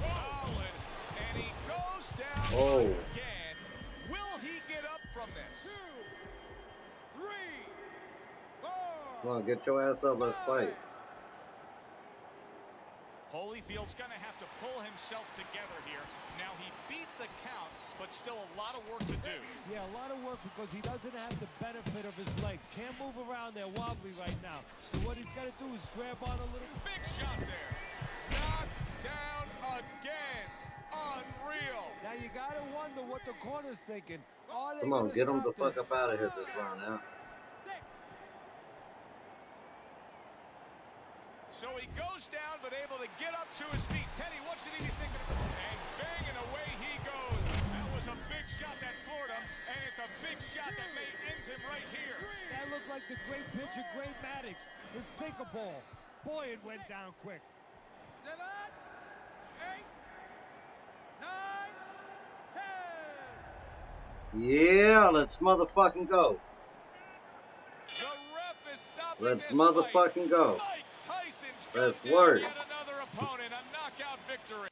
Solid, and he goes down again. Will he get up from this? 2, 3, 4. Come on, get your ass up. Let's fight. Holyfield's going to have to pull himself together here. Now, he beat the count, but still a lot of work to do. Yeah, a lot of work because he doesn't have the benefit of his legs. Can't move around there wobbly right now. So what he's got to do is grab on a little. Big shot there. Knocked down again. Unreal. Now you got to wonder what the corner's thinking. Come on, get him the fuck up out of here this round now. So he goes down, but able to get up to his feet. Teddy, what should he be thinking? And bang, and away he goes. That was a big shot that floored him, and it's a big shot that may end him right here. That looked like the great pitcher, Gray Maddox. The sinker ball. Boy, it went down quick. 7, 8, 9, 10. Yeah, let's motherfucking go. The ref is stopping Let's this motherfucking fight. go. Mike Tyson's Let's got work. yet another opponent, a knockout victory.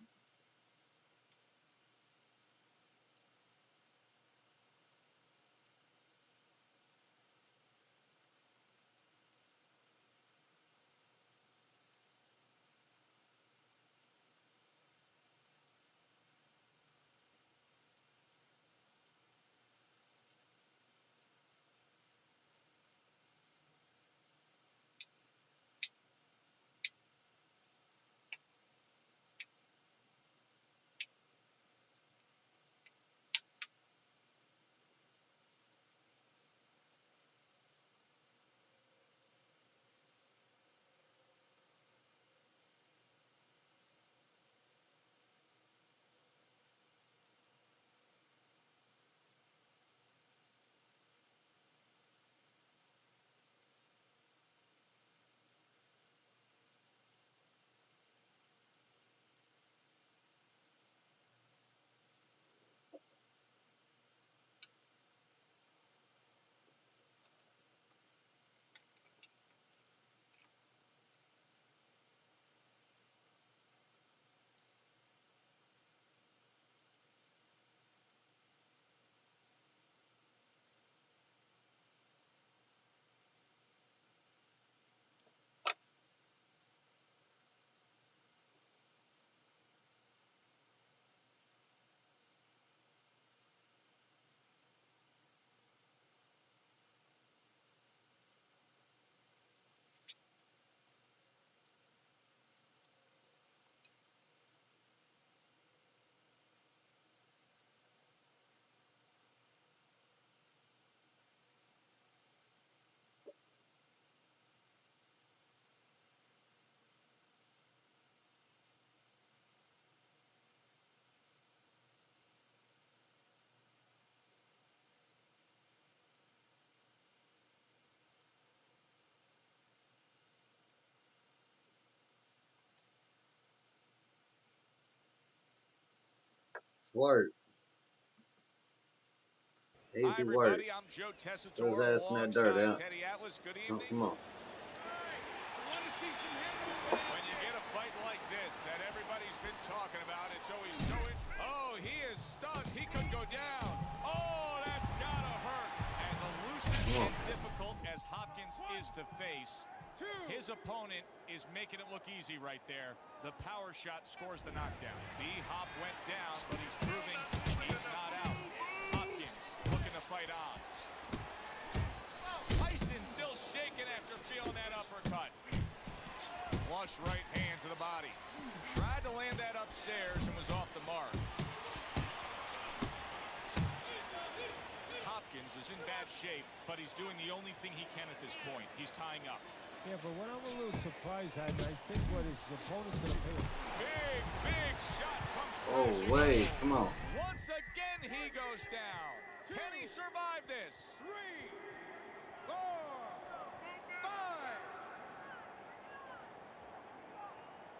Work. Hi, Easy work. everybody. I'm Joe Put his Tessitore ass in that dirt, alongside out. Teddy Atlas. Good Oh, evening. come on. When you get a fight like this that everybody's been talking about, it's always so interesting. Oh, he is stunned. He could go down. Oh, that's gotta hurt. As elusive and difficult as Hopkins is to face, his opponent is making it look easy right there. The power shot scores the knockdown. B-Hop went down, but he's proving he's not out. Hopkins looking to fight on. Tyson still shaking after feeling that uppercut. Flush right hand to the body. Tried to land that upstairs and was off the mark. Hopkins is in bad shape, but he's doing the only thing he can at this point. He's tying up. Yeah, but what I'm a little surprised at, I think what his opponent's going to pay him. Big shot comes Oh, crashing wait. home. Come on. Once again, he goes down. Can he survive this? 3, 4, 5.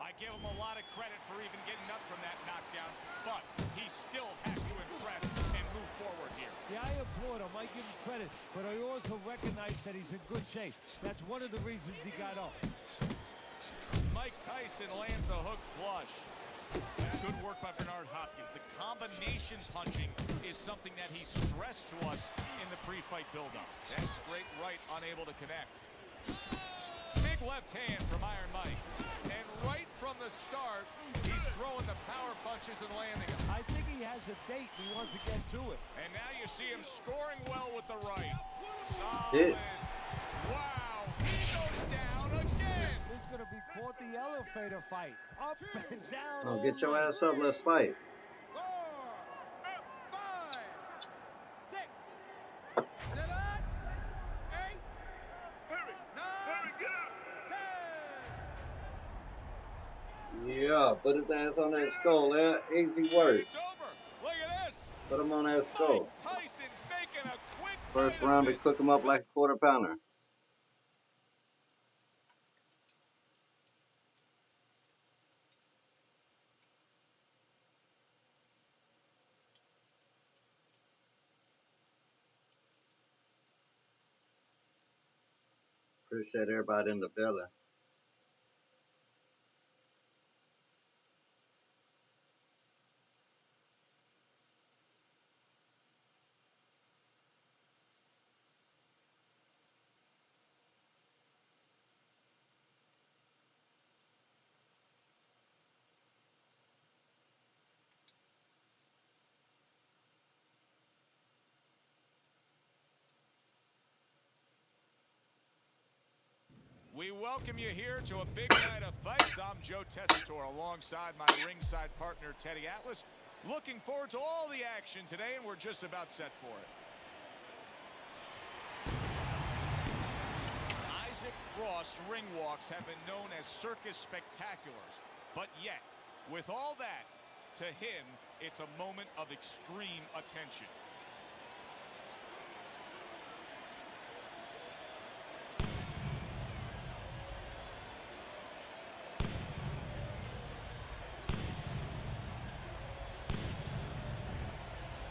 I give him a lot of credit for even getting up from that knockdown, but he still has to impress and move forward here. Yeah, I applaud him. I give him credit, but I also recognize that he's in good shape. That's one of the reasons he got up. Mike Tyson lands the hook flush. That's good work by Bernard Hopkins. The combination punching is something that he stressed to us in the pre-fight buildup. That straight right unable to connect. Big left hand from Iron Mike. And right from the start, he's throwing the power punches and landing them. I think he has a date. He wants to get to it. And now you see him scoring well with the right. Solid. Hits. Wow, he goes down again. This is going to be called the elevator fight. Up and down. Oh, all get your night. ass up. Let's fight. 4, 5, 6, 7, 8, 9, 10. Yeah, put his ass on that skull. Easy work. It's over. Look at this. Put him on that skull. Mike Tyson's making a quick First fight round, of we it. cook him up like a quarter pounder. Appreciate everybody in the building. We welcome you here to a big night of fights. I'm Joe Tessitore alongside my ringside partner, Teddy Atlas. Looking forward to all the action today, and we're just about set for it. Isaac Frost's ring walks have been known as circus spectaculars. But yet, with all that, to him, it's a moment of extreme attention.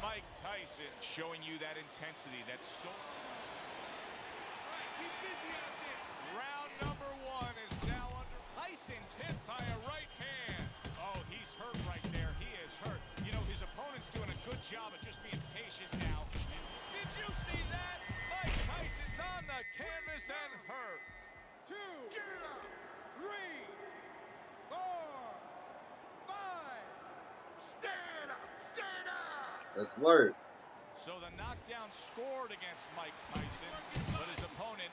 Mike Tyson showing you that intensity that's so... Keep busy out there. Round number one is now under. Tyson's hit by a right hand. Oh, he's hurt right there. He is hurt. You know, his opponent's doing a good job of just being patient now. Did you see that? Mike Tyson's on the canvas and hurt. 2, 3, 4, 5. Stand up! Stand up! Let's work. So the knockdown scored against Mike Tyson, but his opponent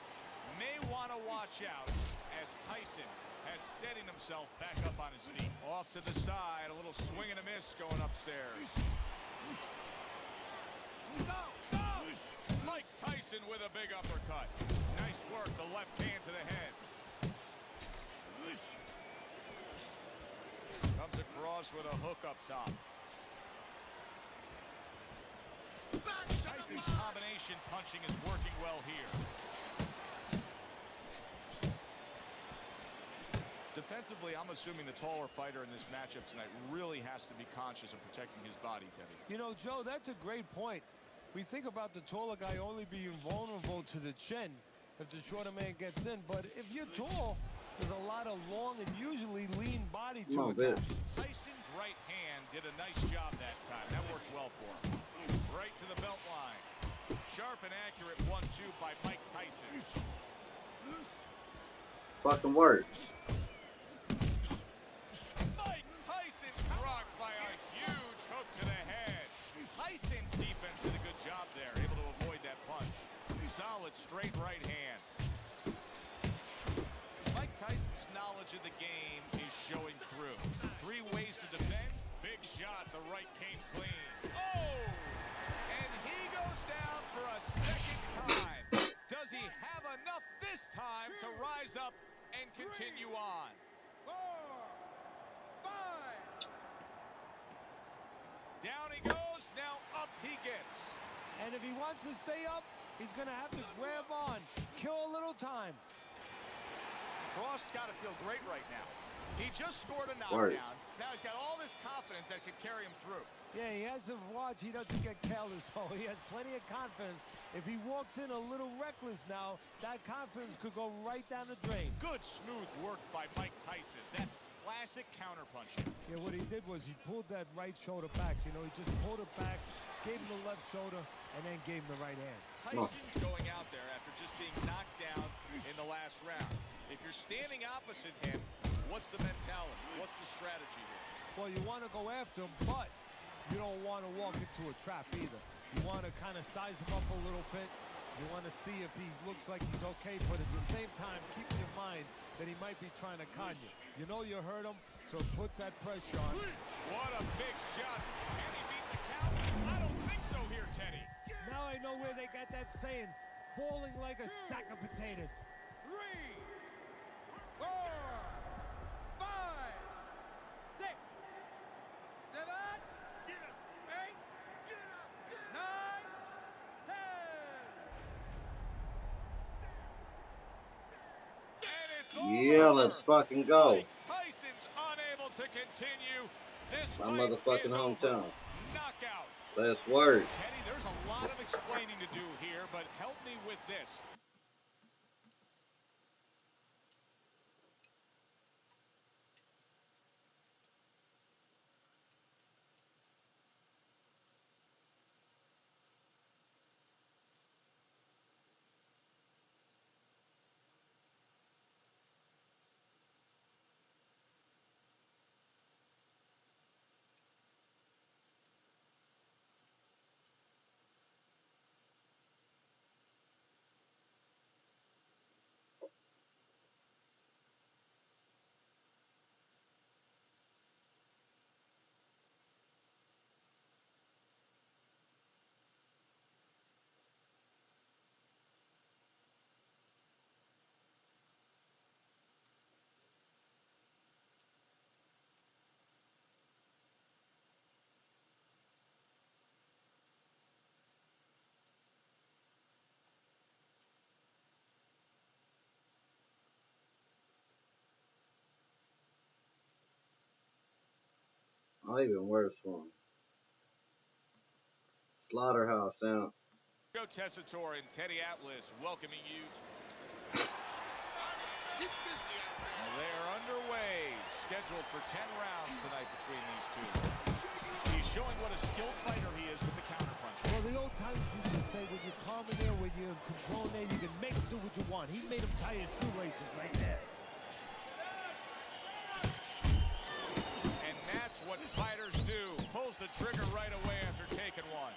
may want to watch out as Tyson has steadied himself back up on his feet. Off to the side, a little swing and a miss going upstairs. Mike Tyson with a big uppercut. Nice work, the left hand to the head. Comes across with a hook up top. Tyson's combination punching is working well here. Defensively, I'm assuming the taller fighter in this matchup tonight really has to be conscious of protecting his body, Teddy. You know, Joe, that's a great point. We think about the taller guy only being vulnerable to the chin if the shorter man gets in, but if you're tall, there's a lot of long and usually lean body to Come on, attack. bitch. Tyson's right hand did a nice job that time. That worked well for him. Right to the belt line. Sharp and accurate 1-2 by Mike Tyson. It's fucking work. Mike Tyson rocked by a huge hook to the head. Tyson's defense did a good job there, able to avoid that punch. Solid straight right hand. Mike Tyson's knowledge of the game is showing through. 3 ways to defend. Big shot. The right came clean. Oh! And he goes down for a second time. Does he have enough this time to rise up and continue on? 4, 5. Down he goes. Now up he gets. And if he wants to stay up, he's going to have to grab on, kill a little time. Frost's got to feel great right now. He just scored a Smart. knockdown. Now he's got all this confidence that could carry him through. Yeah, he has to watch. He doesn't get careless, so he has plenty of confidence. If he walks in a little reckless now, that confidence could go right down the drain. Good smooth work by Mike Tyson. That's classic counterpunching. Yeah, what he did was he pulled that right shoulder back. You know, he just pulled it back, gave him the left shoulder, and then gave him the right hand. Tyson's going out there after just being knocked down in the last round. If you're standing opposite him, what's the mentality? What's the strategy here? Well, you want to go after him, but you don't want to walk into a trap either. You want to kind of size him up a little bit. You want to see if he looks like he's okay, but at the same time, keep in mind that he might be trying to con you. You know you hurt him, so put that pressure on. What a big shot. Can he beat the count? I don't think so here, Teddy. Now I know where they got that saying, falling like a sack of potatoes. 3, 4, 5, 6, 7, 8, 9, 10. And it's Yeah, over. let's fucking go. Tyson's unable to continue. This My fight motherfucking is over. hometown. Knockout. Let's work. Teddy, there's a lot of explaining to do here, but help me with this. Oh, even worse one. Slaughterhouse out. Joe Tessitore and Teddy Atlas welcoming you. Keep busy out there. Well, they're underway, scheduled for 10 rounds tonight between these two. He's showing what a skilled fighter he is with the counterpunch. Well, the old timers used to say, when you're calm in there, when you're in control in there, you can make him do what you want. He made him tie his shoelaces right there. And that's what fighters do. Pulls the trigger right away after taking one.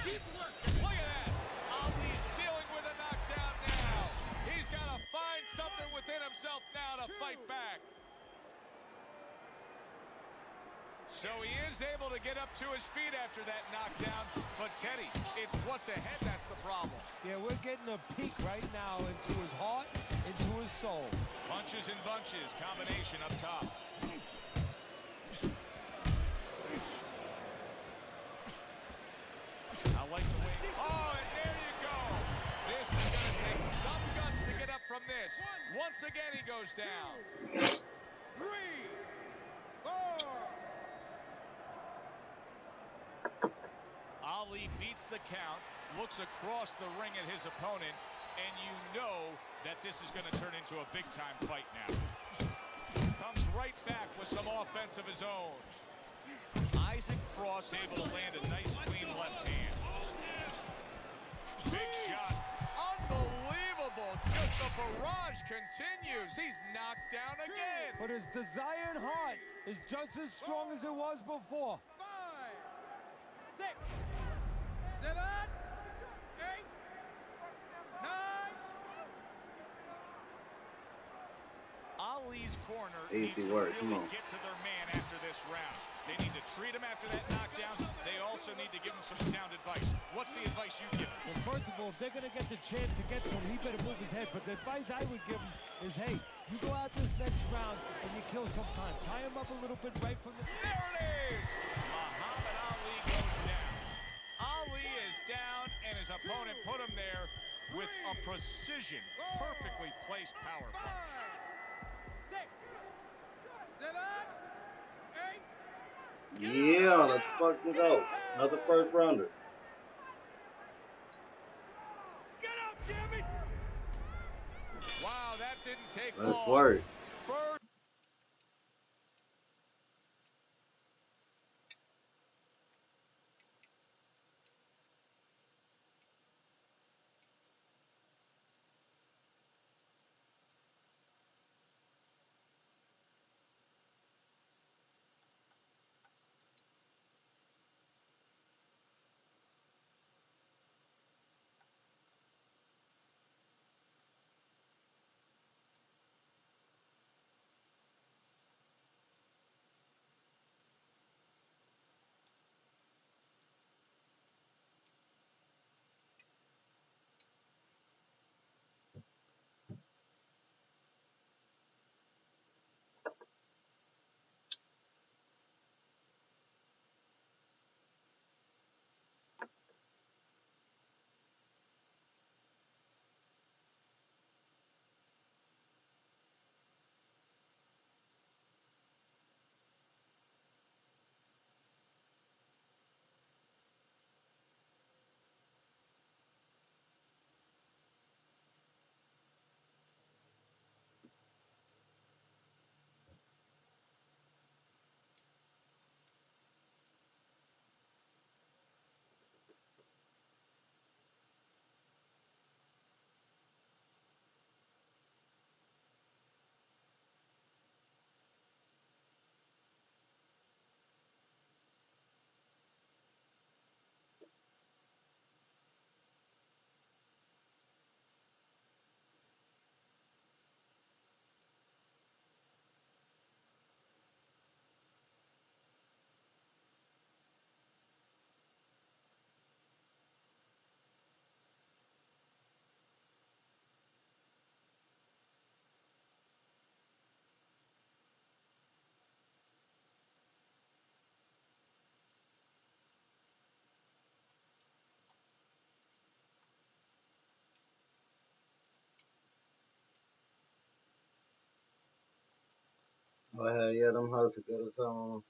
Keep working. Look at that. Ali's dealing with a knockdown now. He's got to find something within himself now to fight back. So he is able to get up to his feet after that knockdown. But Teddy, it's what's ahead that's the problem. Yeah, we're getting a peek right now into his heart, into his soul. Punches and bunches, combination up top. I like the way. Oh, and there you go. This is going to take some guts to get up from this. Once again, he goes goes down. 3, 4. Ali beats the count, looks across the ring at his opponent, and you know that this is going to turn into a big-time fight now. Comes right back with some offense of his own. Isaac Frost able to land a nice, clean left hand. Big shot. Unbelievable. Just the barrage continues. He's knocked down again. But his desire and heart is just as strong as it was before. 5, 6, 7, 8, 9. Ali's corner Easy needs to work, really come on. get to their man after this round. They need to treat him after that knockdown. They also need to give him some sound advice. What's the advice you give him? Well, first of all, if they're going to get the chance to get to him, he better move his head. But the advice I would give him is, hey, you go out this next round and you kill some time. Tie him up a little bit right from the... There it is! Muhammad Ali goes down. Ali is down, and his opponent put him there with a precision, perfectly placed power punch. 6, 7, 8. Yeah, let's fucking go. Another first rounder. Get up, damn it! Wow, that didn't take Let's long. work. First Oh, hell yeah, them hoes are good as hell.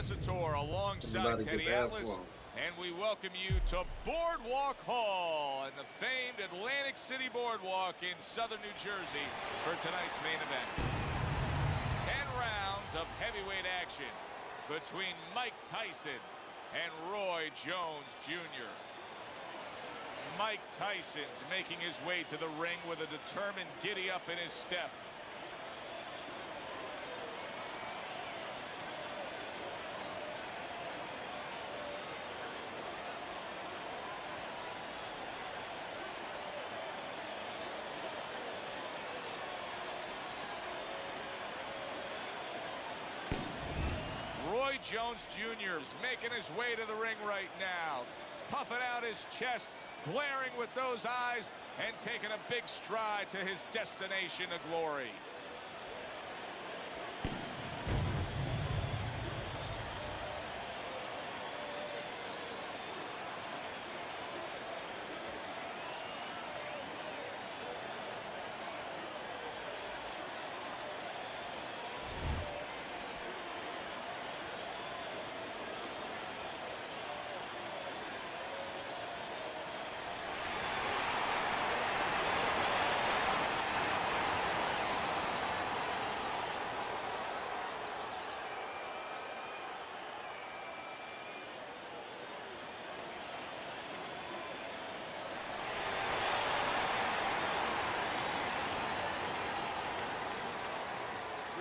Tessitore I'm alongside about to Teddy get bad Atlas, for him. and we welcome you to Boardwalk Hall and the famed Atlantic City Boardwalk in southern New Jersey for tonight's main event. 10 rounds of heavyweight action between Mike Tyson and Roy Jones Jr. Mike Tyson's making his way to the ring with a determined giddy-up in his step. Roy Jones Jr. is making his way to the ring right now, puffing out his chest, glaring with those eyes, and taking a big stride to his destination of glory.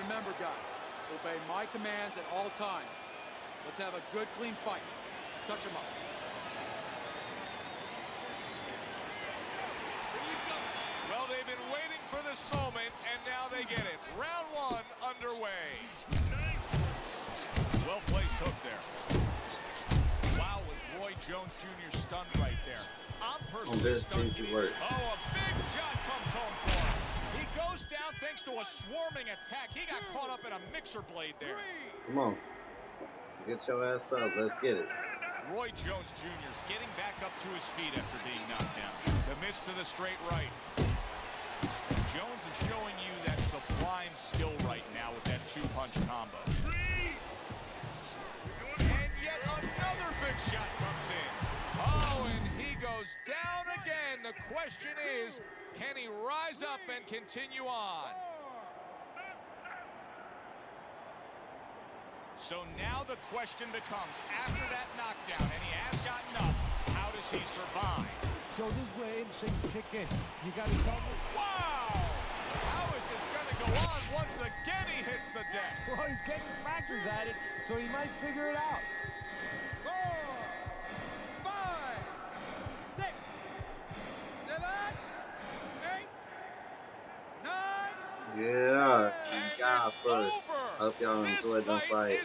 Remember, guys, obey my commands at all times. Let's have a good, clean fight. Touch him up. Well, they've been waiting for this moment, and now they get it. Round one underway. Well-placed hook there. Wow, was Roy Jones Jr. stunned right there. I'm personally stunned. Easy work. Oh, a big shot comes home for him. He goes down thanks to a swarming attack. He got caught up in a mixer blade there. Come on. Get your ass up. Let's get it. Roy Jones Jr. is getting back up to his feet after being knocked down. The miss to the straight right. Jones is showing you that sublime skill right now with that two-punch combo. And yet another big shot comes in. Oh, and he goes down again. The question is, can he rise up and continue on? So now the question becomes, after that knockdown, and he has gotten up, how does he survive? So this is where instincts kick in. You got to tell me. Wow! How is this going to go on? Once again, he hits the deck. Well, he's getting practice at it, so he might figure it out. 4, 5, 6, 7, 8, 9. Yeah. God first. Hope y'all enjoyed the fight.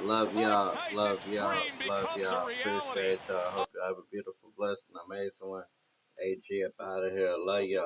Love y'all. Love y'all. Love y'all. Appreciate y'all. Hope y'all have a beautiful, blessed, and amazing one. AG up out of here. Love y'all.